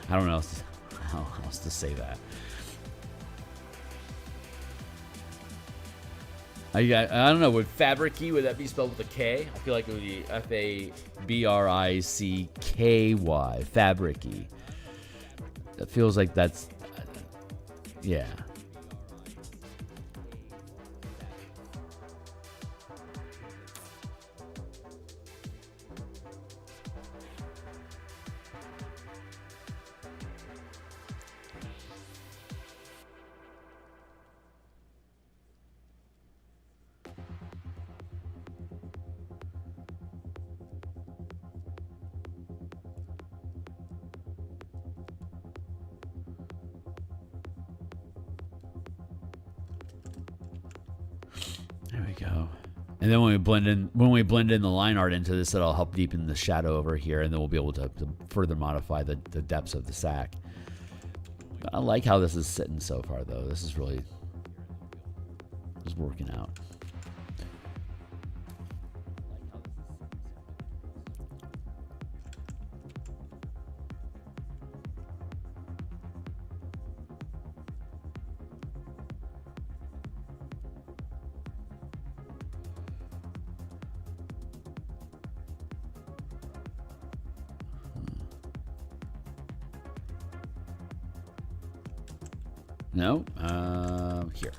Speaker 2: I don't know how else to say that. I don't know. Would fabricy, would that be spelled with a K? I feel like it would be Fabricky. Fabricy. That feels like that's, yeah. There we go. And then when we blend in the line art into this, it'll help deepen the shadow over here, and then we'll be able to further modify the depths of the sack. I like how this is sitting so far, though. This is really working out. No, here.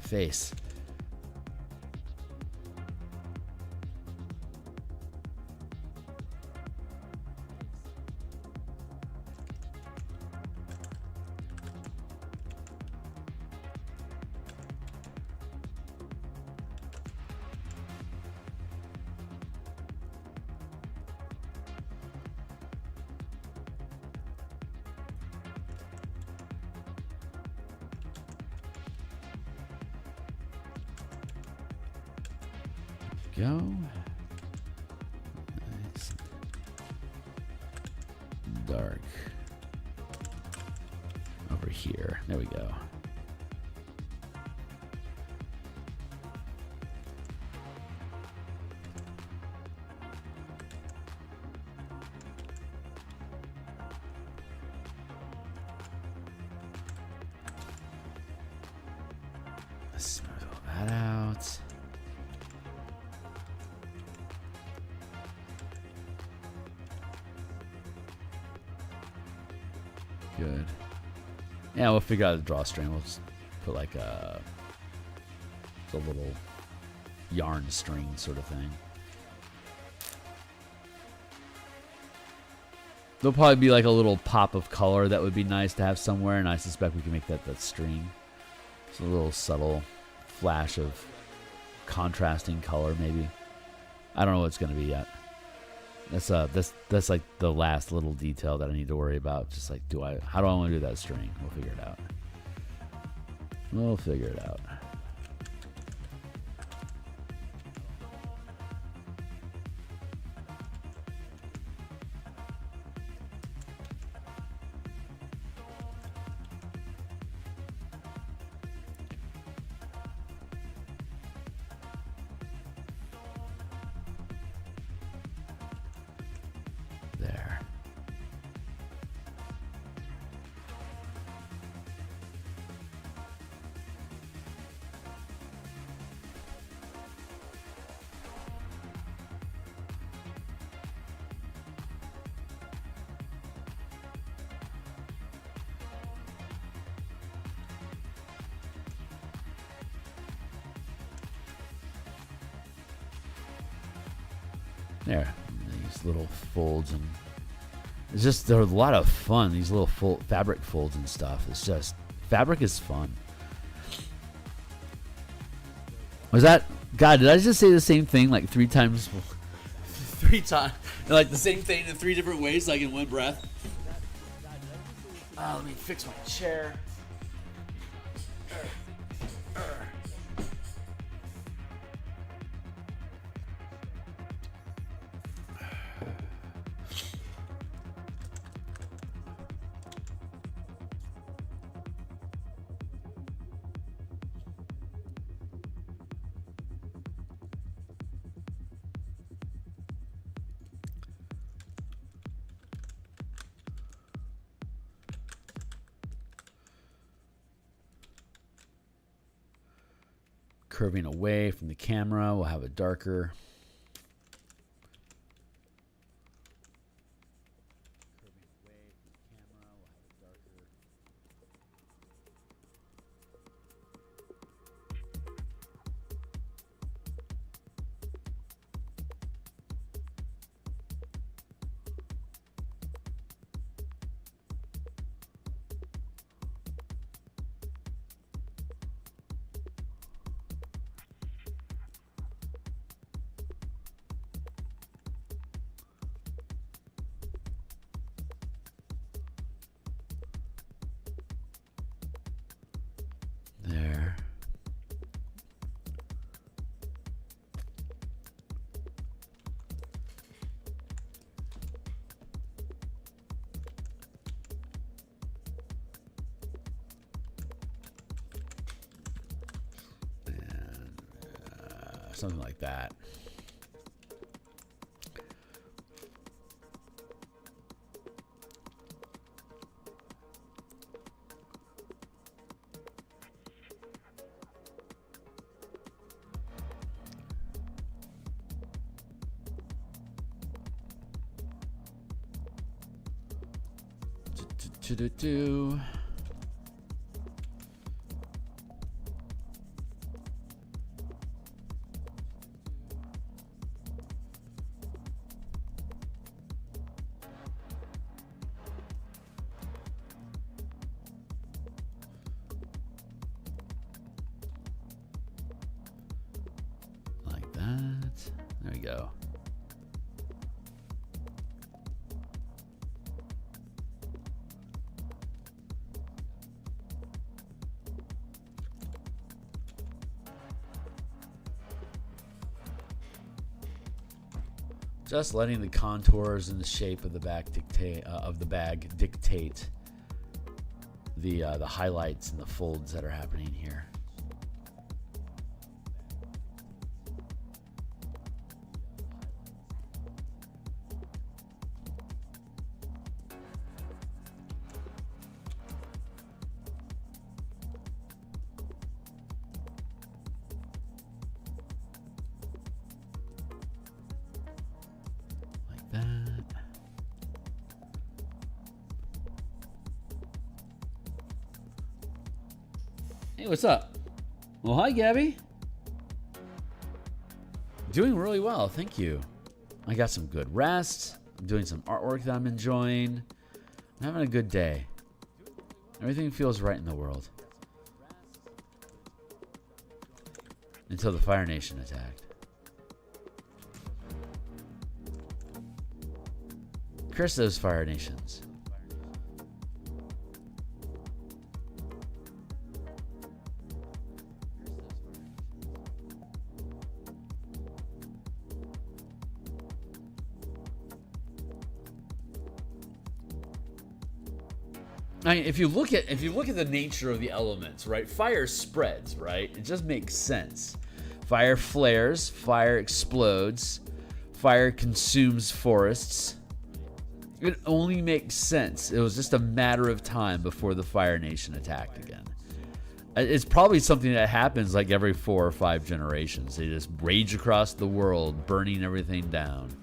Speaker 2: Face. Go. Nice. Dark. Over here. There we go. Let's smooth all that out. Good. Yeah, we'll figure out the drawstring. We'll just put like a little yarn string sort of thing. There'll probably be like a little pop of color that would be nice to have somewhere, and I suspect we can make that string. It's a little subtle flash of contrasting color, maybe. I don't know what it's going to be yet. That's like the last little detail that I need to worry about. Just like, how do I want to do that string? We'll figure it out. We'll figure it out. There. There, these little folds, and it's just, they're a lot of fun. These little fabric folds and stuff. It's just, fabric is fun. Was that, God, did I just say the same thing like 3 times? 3 times, like the same thing in 3 different ways, like in one breath. Let me fix my chair. curving away from the camera. We'll have a darker. There. And something like that. Do. Like that. There we go. Just letting the contours and the shape of the bag dictate the highlights and the folds that are happening here. Hey, what's up? Well, hi, Gabby. Doing really well, thank you. I got some good rest. I'm doing some artwork that I'm enjoying. I'm having a good day. Everything feels right in the world. Until the Fire Nation attacked. Curse those Fire Nations. I mean, if you look at the nature of the elements, right? Fire spreads, right? It just makes sense. Fire flares, fire explodes, fire consumes forests. It only makes sense. It was just a matter of time before the Fire Nation attacked again. It's probably something that happens like every 4 or 5 generations. They just rage across the world, burning everything down.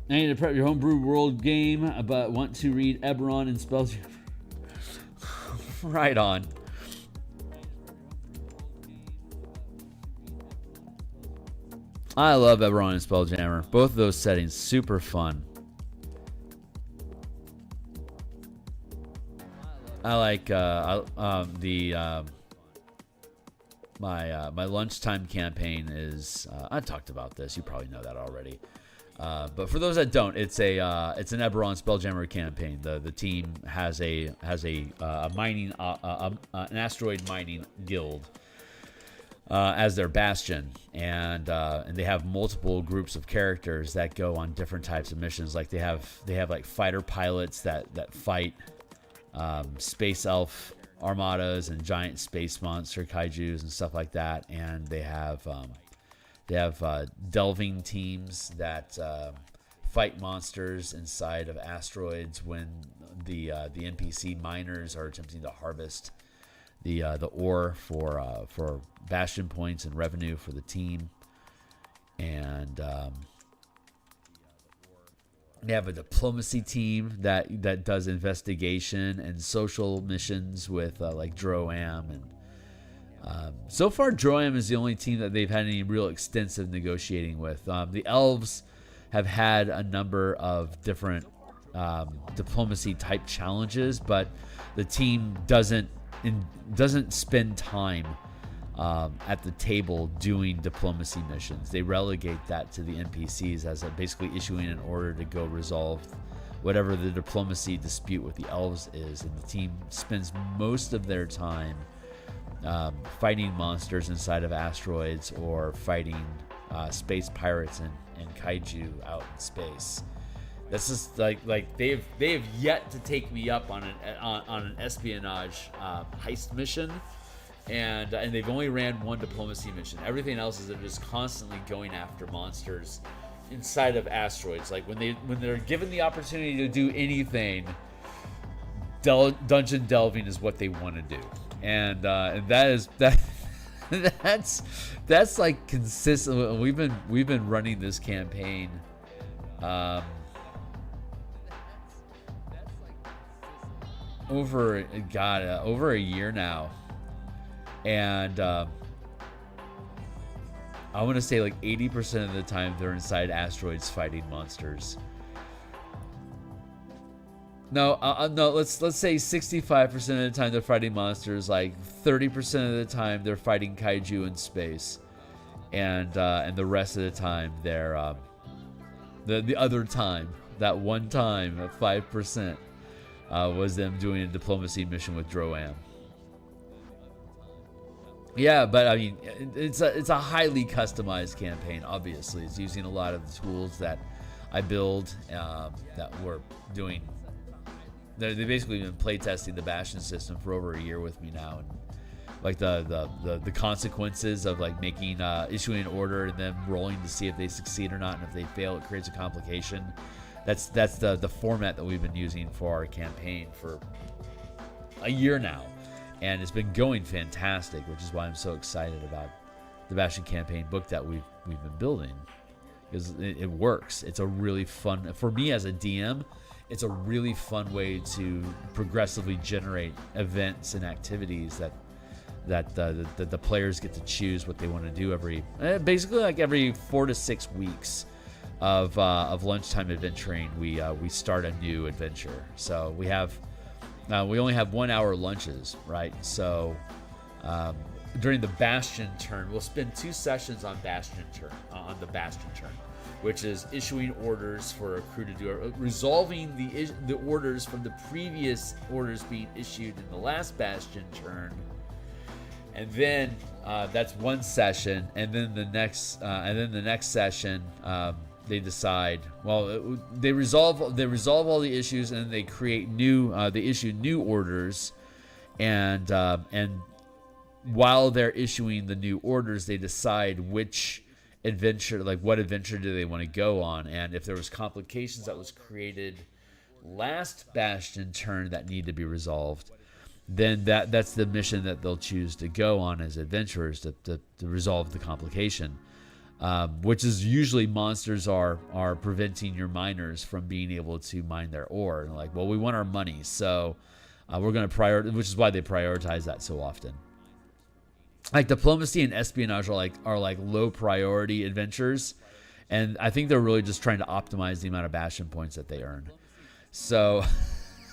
Speaker 2: I need to prep your homebrew world game, but want to read Eberron and Spelljammer. Right on. I love Eberron and Spelljammer. Both of those settings, super fun. I like my lunchtime campaign is. I talked about this. You probably know that already. But for those that don't, it's an Eberron Spelljammer campaign. The team has a mining an asteroid mining guild. as their bastion, and they have multiple groups of characters that go on different types of missions. Like they have like fighter pilots that fight space elf armadas and giant space monster kaijus and stuff like that, and they have delving teams that fight monsters inside of asteroids when the NPC miners are attempting to harvest the ore for bastion points and revenue for the team. And they have a diplomacy team that does investigation and social missions with like Droam. And so far, Droam is the only team that they've had any real extensive negotiating with. The elves have had a number of different diplomacy type challenges, but the team doesn't spend time at the table doing diplomacy missions. They relegate that to the NPCs as basically issuing an order to go resolve whatever the diplomacy dispute with the elves is, and the team spends most of their time fighting monsters inside of asteroids or fighting space pirates and kaiju out in space. That's just like they've yet to take me up on an espionage heist mission, and they've only ran one diplomacy mission. Everything else is they're just constantly going after monsters inside of asteroids. Like when they're given the opportunity to do anything, dungeon delving is what they want to do, and that's like consistent. We've been running this campaign. Over a year now, and I want to say like 80% of the time they're inside asteroids fighting monsters. No, let's say 65% of the time they're fighting monsters. Like 30% of the time they're fighting kaiju in space, and the rest of the time they're the other time, that one time at 5%. Was them doing a diplomacy mission with Droam. Yeah, but I mean, it's a highly customized campaign. Obviously, it's using a lot of the tools that I build that we're doing. They've basically been playtesting the Bastion system for over a year with me now, and like the consequences of like making issuing an order and then rolling to see if they succeed or not, and if they fail, it creates a complication. That's the format that we've been using for our campaign for a year now, and it's been going fantastic, which is why I'm so excited about the Bastion campaign book that we've been building, because it works. It's a really fun, for me as a DM, it's a really fun way to progressively generate events and activities that the players get to choose what they want to do every 4 to 6 weeks. Of lunchtime adventuring, we start a new adventure. So we only have 1 hour lunches, right? So during the Bastion turn, we'll spend 2 sessions on the Bastion turn, which is issuing orders for a crew to do, resolving the orders from the previous orders being issued in the last Bastion turn, and then that's one session, and then the next session. They decide. Well, they resolve all the issues, and they create new. They issue new orders, and while they're issuing the new orders, they decide which adventure, like what adventure do they want to go on, and if there was complications that was created last Bastion turn that need to be resolved, then that's the mission that they'll choose to go on as adventurers to resolve the complication. Which is usually monsters are preventing your miners from being able to mine their ore. And like, well, we want our money, so we're going to prioritize, which is why they prioritize that so often. Like diplomacy and espionage are like low priority adventures, and I think they're really just trying to optimize the amount of Bastion points that they earn. So,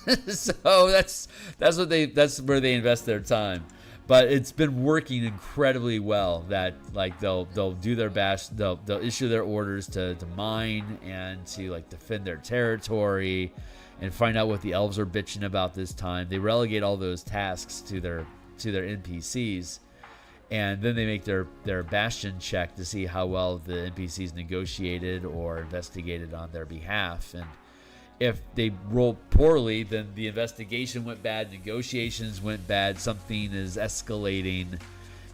Speaker 2: that's where they invest their time. But it's been working incredibly well. That like they'll do their best. They'll issue their orders to mine and to like defend their territory, and find out what the elves are bitching about this time. They relegate all those tasks to their NPCs, and then they make their bastion check to see how well the NPCs negotiated or investigated on their behalf. And if they roll poorly, then the investigation went bad, negotiations went bad, something is escalating,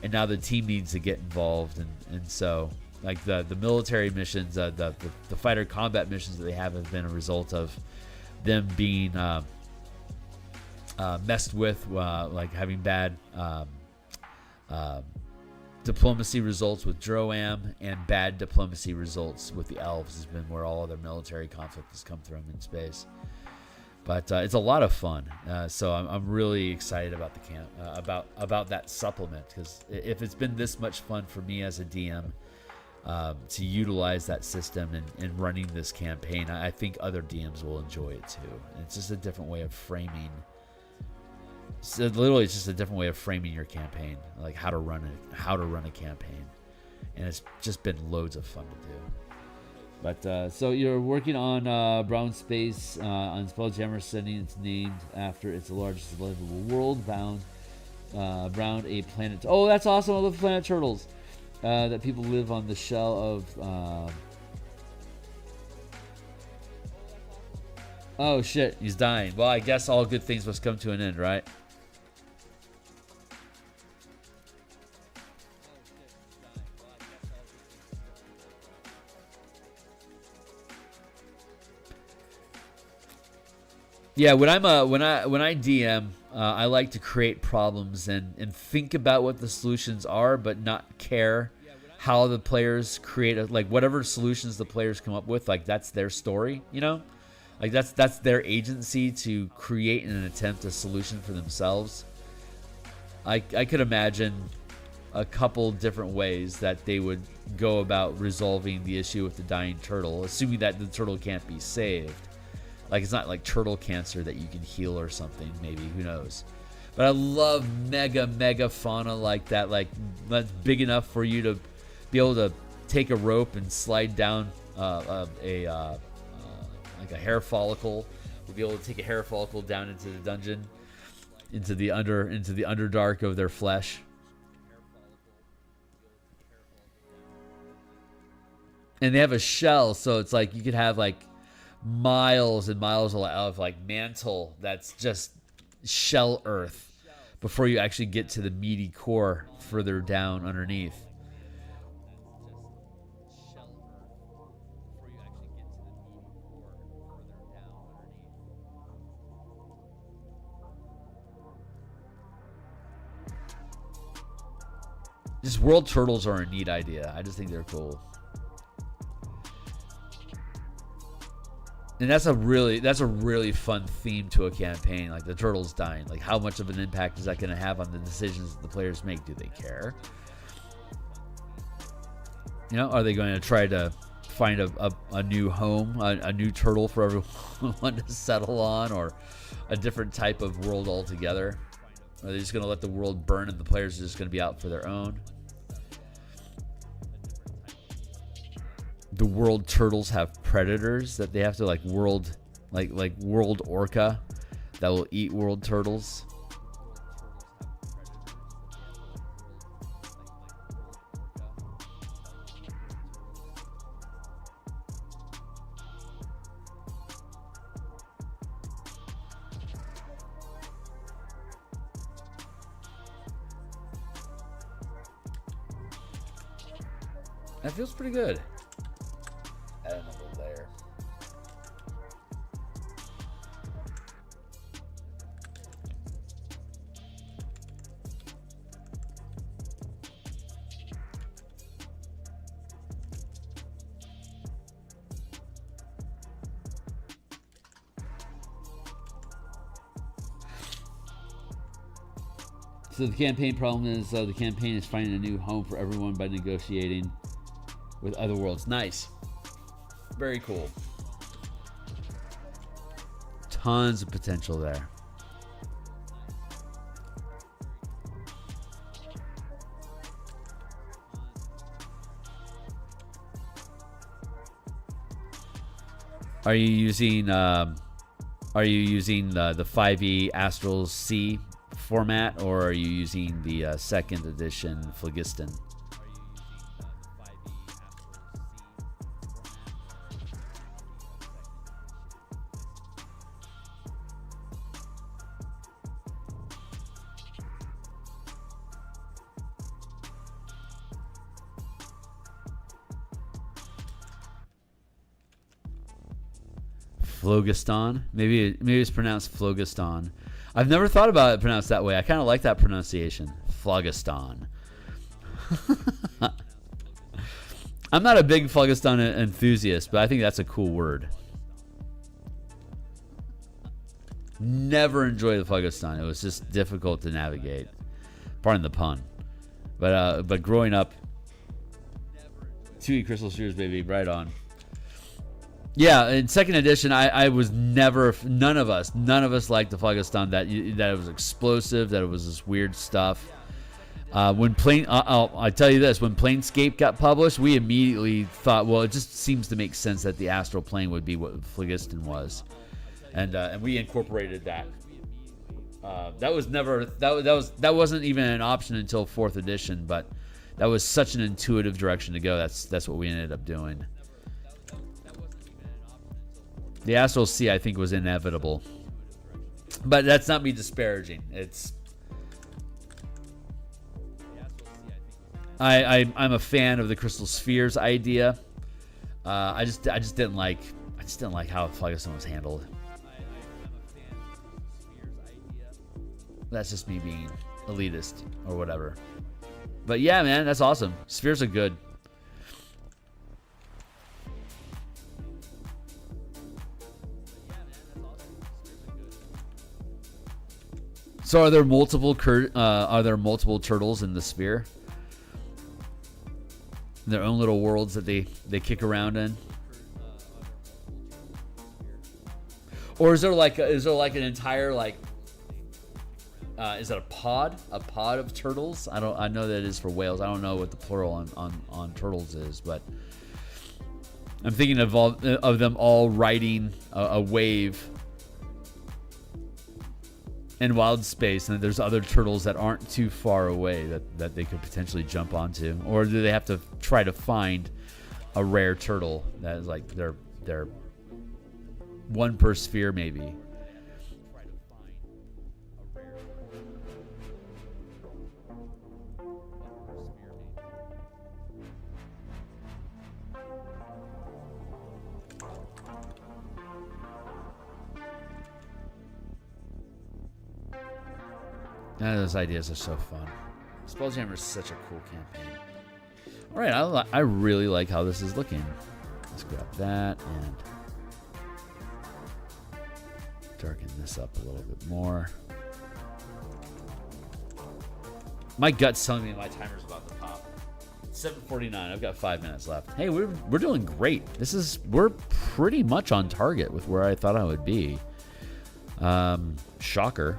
Speaker 2: and now the team needs to get involved. And so, like the military missions, the fighter combat missions that they have been a result of them being messed with, like having bad diplomacy results with Droam and bad diplomacy results with the elves has been where all of their military conflict has come from in space. But it's a lot of fun, so I'm really excited about the camp, about that supplement, because if it's been this much fun for me as a DM to utilize that system and running this campaign, I think other DMs will enjoy it too. And it's just a different way of framing. So literally, it's just a different way of framing your campaign, like how to run a campaign, and it's just been loads of fun to do. But so you're working on Brown Space on Spelljammer, setting it's named after its largest livable world, bound around a planet. Oh, that's awesome! I love planet turtles that people live on the shell of. Oh shit, he's dying. Well, I guess all good things must come to an end, right? Yeah, when I DM, I like to create problems and think about what the solutions are, but not care how the players create like whatever solutions the players come up with. Like that's their story, you know, like that's their agency to create and attempt a solution for themselves. I could imagine a couple different ways that they would go about resolving the issue with the dying turtle, assuming that the turtle can't be saved. Like, it's not like turtle cancer that you can heal or something, maybe, who knows. But I love mega fauna like that, like that's big enough for you to be able to take a rope and slide down like a hair follicle. We'll be able to take a hair follicle down into the dungeon, into the underdark of their flesh. And they have a shell, so it's like you could have like miles and miles of like mantle that's just shell earth before you actually get to the meaty core further down underneath. Just world turtles are a neat idea. I just think they're cool. And that's a really fun theme to a campaign, like the turtles dying. Like, how much of an impact is that going to have on the decisions that the players make? Do they care? You know, are they going to try to find a new home, a new turtle for everyone to settle on, or a different type of world altogether? Are they just going to let the world burn and the players are just going to be out for their own? The world turtles have predators that they have to like world orca that will eat world turtles. That feels pretty good. Add another layer. So the campaign problem is the campaign is finding a new home for everyone by negotiating with other worlds. Nice. Very cool. Tons of potential there. Are you using the 5e Astral C format, or are you using the second edition Phlogiston? Phlogiston. Maybe it's pronounced Phlogiston. I've never thought about it pronounced that way. I kind of like that pronunciation. Phlogiston. I'm not a big Phlogiston enthusiast, but I think that's a cool word. Never enjoyed the Phlogiston. It was just difficult to navigate. Pardon the pun. But growing up, 2E Crystal Spheres, baby, right on. Yeah, in second edition, I was never, none of us liked the Phlogiston, that it was explosive, that it was this weird stuff. I tell you this, when Planescape got published, we immediately thought, well, it just seems to make sense that the Astral Plane would be what Phlogiston was, and we incorporated that. That wasn't even an option until 4th edition, but that was such an intuitive direction to go. That's what we ended up doing. The Astral Sea, I think, was inevitable. But that's not me disparaging. I'm a fan of the Crystal Spheres idea. I just didn't like how Phlogiston was handled. That's just me being elitist or whatever. But yeah, man, that's awesome. Spheres are good. So are there multiple turtles in the sphere? Their own little worlds that they kick around in? Or is there like an entire is it a pod of turtles? I know that it is for whales. I don't know what the plural on turtles is, but I'm thinking of them all riding a wave in wild space, and there's other turtles that aren't too far away that they could potentially jump onto, or do they have to try to find a rare turtle that is like they're one per sphere maybe? None of those ideas are so fun. Spelljammer is such a cool campaign. All right, I really like how this is looking. Let's grab that and darken this up a little bit more. My gut's telling me my timer's about to pop. 7:49. I've got 5 minutes left. Hey, we're doing great. We're pretty much on target with where I thought I would be. Shocker.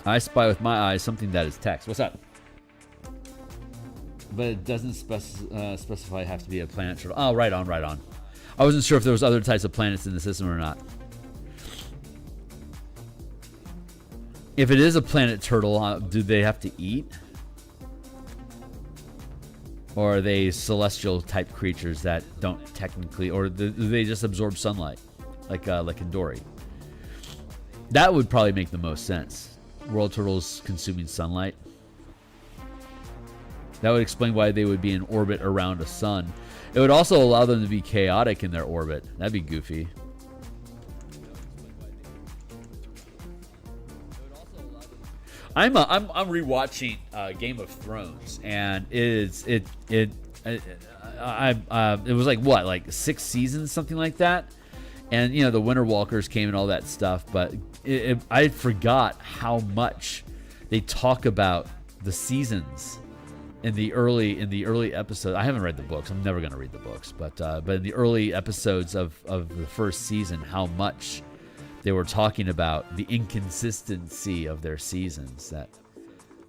Speaker 2: I spy with my eyes something that is text. What's up? But it doesn't specify have to be a planet turtle. Oh, right on. I wasn't sure if there was other types of planets in the system or not. If it is a planet turtle, do they have to eat? Or are they celestial type creatures that don't technically, or do they just absorb sunlight, like Endori? That would probably make the most sense. World turtles consuming sunlight. That would explain why they would be in orbit around a sun. It would also allow them to be chaotic in their orbit. That'd be goofy. I'm rewatching Game of Thrones, and it was like 6 seasons, something like that. And the Winter Walkers came and all that stuff, but I forgot how much they talk about the seasons in the early episodes. I haven't read the books. I'm never going to read the books, but in the early episodes of the first season, how much they were talking about the inconsistency of their seasons, that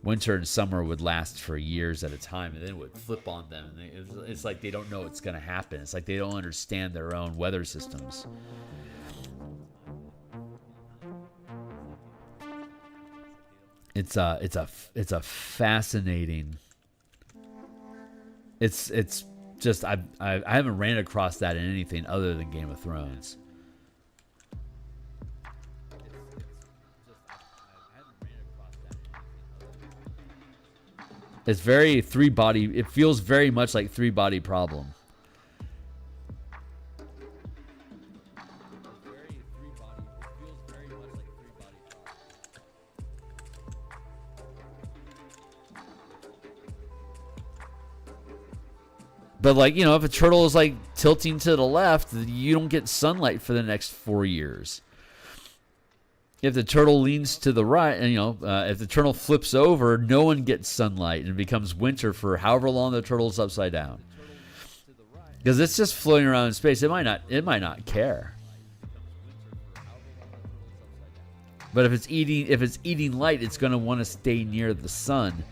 Speaker 2: winter and summer would last for years at a time, and then it would flip on them. And it's like they don't know what's going to happen. It's like they don't understand their own weather systems. It's a fascinating. It's just I haven't ran across that in anything other than Game of Thrones. It's very three-body. It feels very much like three-body problem. But, like, you know, if a turtle is, like, tilting to the left, you don't get sunlight for the next 4 years. If the turtle leans to the right, and, you know, if the turtle flips over, no one gets sunlight, and it becomes winter for however long the turtle's upside down. Because it's just floating around in space. It might not care. But if it's eating light, it's going to want to stay near the sun.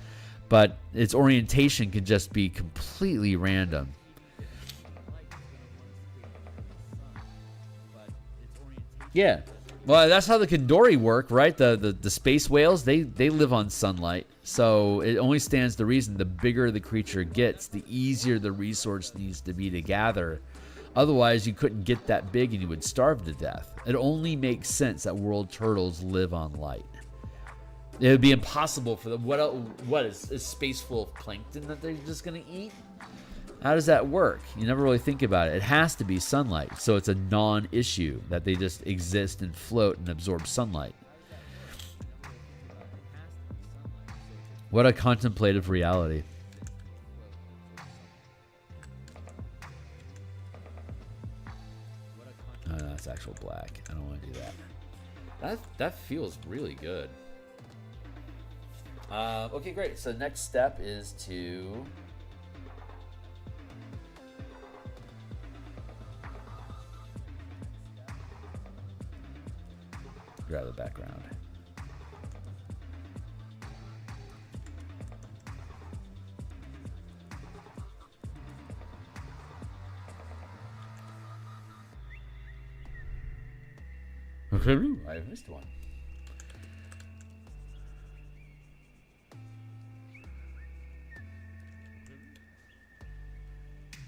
Speaker 2: But its orientation can just be completely random. Yeah. Well, that's how the Kandori work, right? The space whales, they live on sunlight. So it only stands to reason the bigger the creature gets, the easier the resource needs to be to gather. Otherwise, you couldn't get that big and you would starve to death. It only makes sense that world turtles live on light. It would be impossible for them. What is space full of plankton that they're just going to eat? How does that work? You never really think about it. It has to be sunlight, so it's a non-issue that they just exist and float and absorb sunlight. What a contemplative reality. Oh, no, that's actual black. I don't want to do that. That feels really good. Okay, great. So next step is to grab the background. I missed one.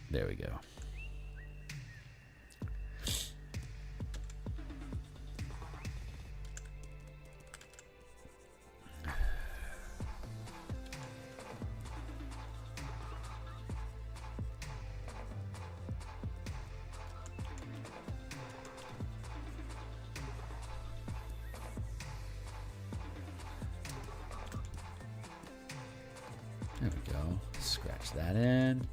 Speaker 2: There we go. There we go. Scratch that in.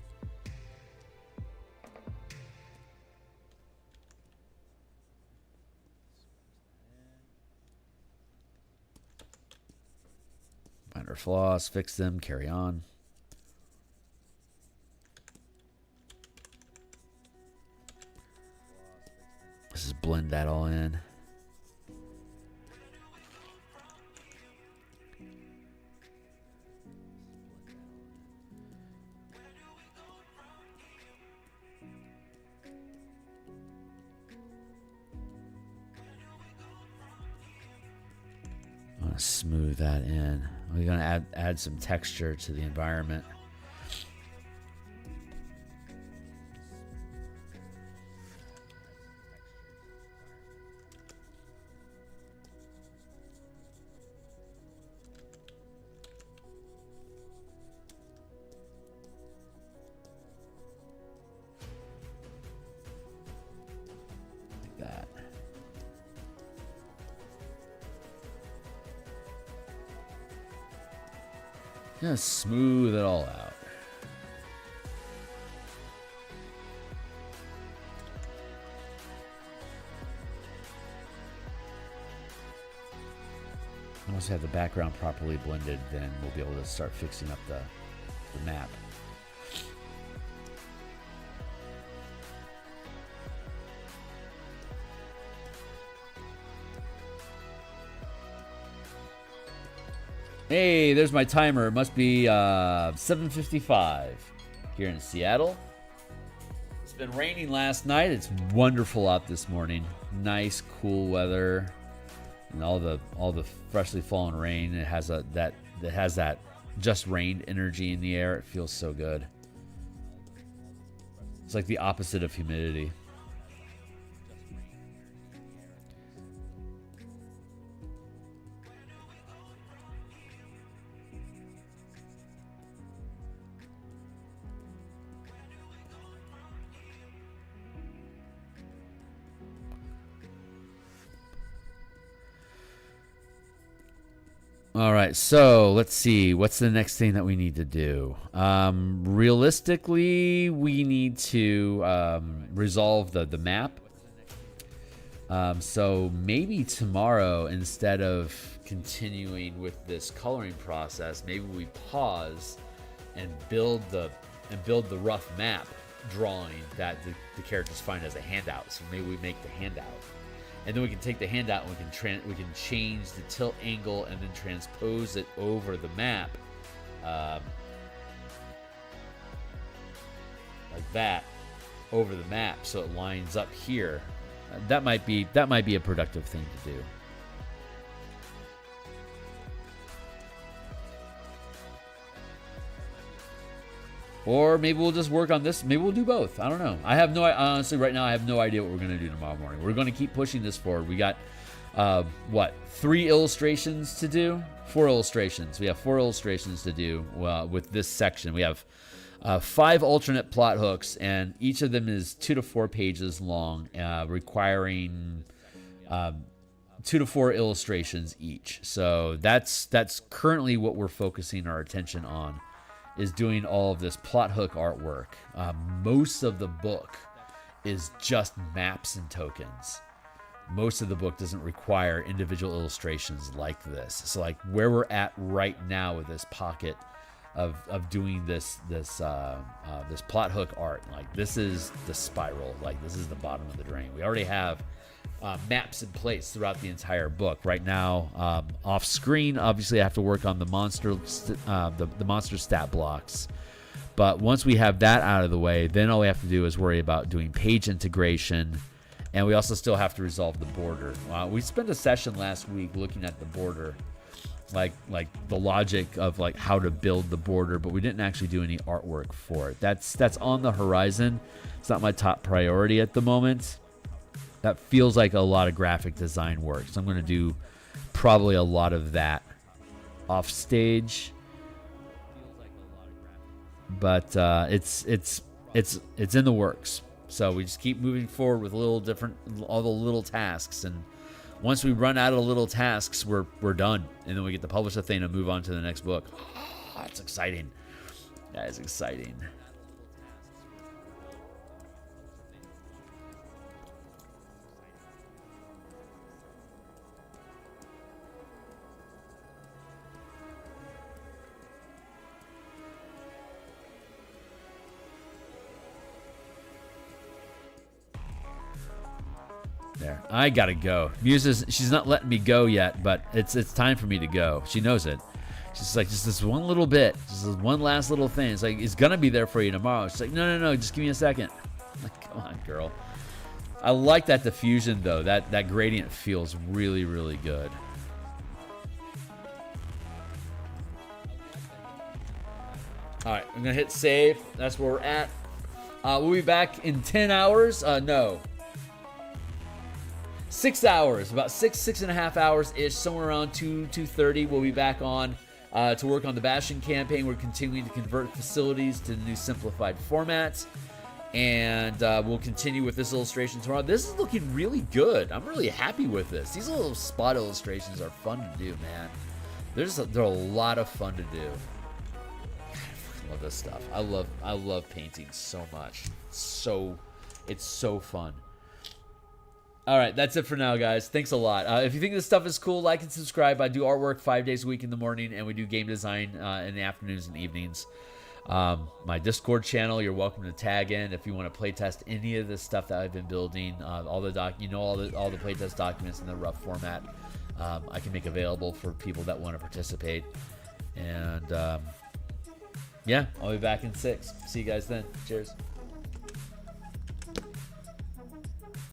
Speaker 2: Find our flaws, fix them, carry on. Let's just blend that all in. I want to smooth that in. We're going to add some texture to the environment. Like that. Just smooth it all out. Once we have the background properly blended, then we'll be able to start fixing up the map. Hey, there's my timer. It must be 7:55 here in Seattle. It's been raining last night. It's wonderful out this morning. Nice, cool weather, and all the freshly fallen rain. It has that just rained energy in the air. It feels so good. It's like the opposite of humidity. All right, so let's see. What's the next thing that we need to do? Realistically, we need to resolve the map. So maybe tomorrow, instead of continuing with this coloring process, maybe we pause and build the rough map drawing that the characters find as a handout. So maybe we make the handout. And then we can take the handout and we can change the tilt angle and then transpose it over the map, like that, over the map, so it lines up here. That might be a productive thing to do. Or maybe we'll just work on this. Maybe we'll do both. I don't know. Honestly, right now, I have no idea what we're going to do tomorrow morning. We're going to keep pushing this forward. We got, 3 illustrations to do? 4 illustrations. We have 4 illustrations to do with this section. We have 5 alternate plot hooks, and each of them is 2 to 4 pages long, requiring 2 to 4 illustrations each. So that's currently what we're focusing our attention on, is doing all of this plot hook artwork. Most of the book is just maps and tokens. Most of the book doesn't require individual illustrations like this. So like where we're at right now with this pocket of doing this plot hook art, like this is the spiral, like this is the bottom of the drain. We already have maps in place throughout the entire book. Right now, off screen, obviously I have to work on the monster stat blocks. But once we have that out of the way, then all we have to do is worry about doing page integration, and we also still have to resolve the border. We spent a session last week looking at the border, like the logic of like how to build the border, but we didn't actually do any artwork for it. That's on the horizon. It's not my top priority at the moment. That feels like a lot of graphic design work, so I'm going to do probably a lot of that off stage. But it's in the works, so we just keep moving forward with all the little tasks, and once we run out of little tasks, we're done, and then we get to publish the thing and move on to the next book. That's exciting. That is exciting. There. I gotta go. She's not letting me go yet, but it's time for me to go. She knows it. She's like, just this one little bit, just this one last little thing. It's like, it's gonna be there for you tomorrow. She's like, no, just give me a second. I'm like, come on, girl. I like that diffusion though. That gradient feels really, really good. All right, I'm gonna hit save. That's where we're at. We'll be back in 10 hours. No. 6 hours, about six and a half hours ish, somewhere around 2:30. We'll be back on to work on the Bastion campaign. We're continuing to convert facilities to the new simplified formats, and we'll continue with this illustration tomorrow. This is looking really good. I'm really happy with this. These little spot illustrations are fun to do, man. They're a lot of fun to do. I love this stuff. I love painting so much. It's so fun. All right, that's it for now, guys. Thanks a lot. If you think this stuff is cool, like and subscribe. I do artwork 5 days a week in the morning, and we do game design in the afternoons and evenings. My Discord channel, you're welcome to tag in if you want to playtest any of the stuff that I've been building. All the playtest documents in the rough format I can make available for people that want to participate. And yeah, I'll be back in 6. See you guys then. Cheers.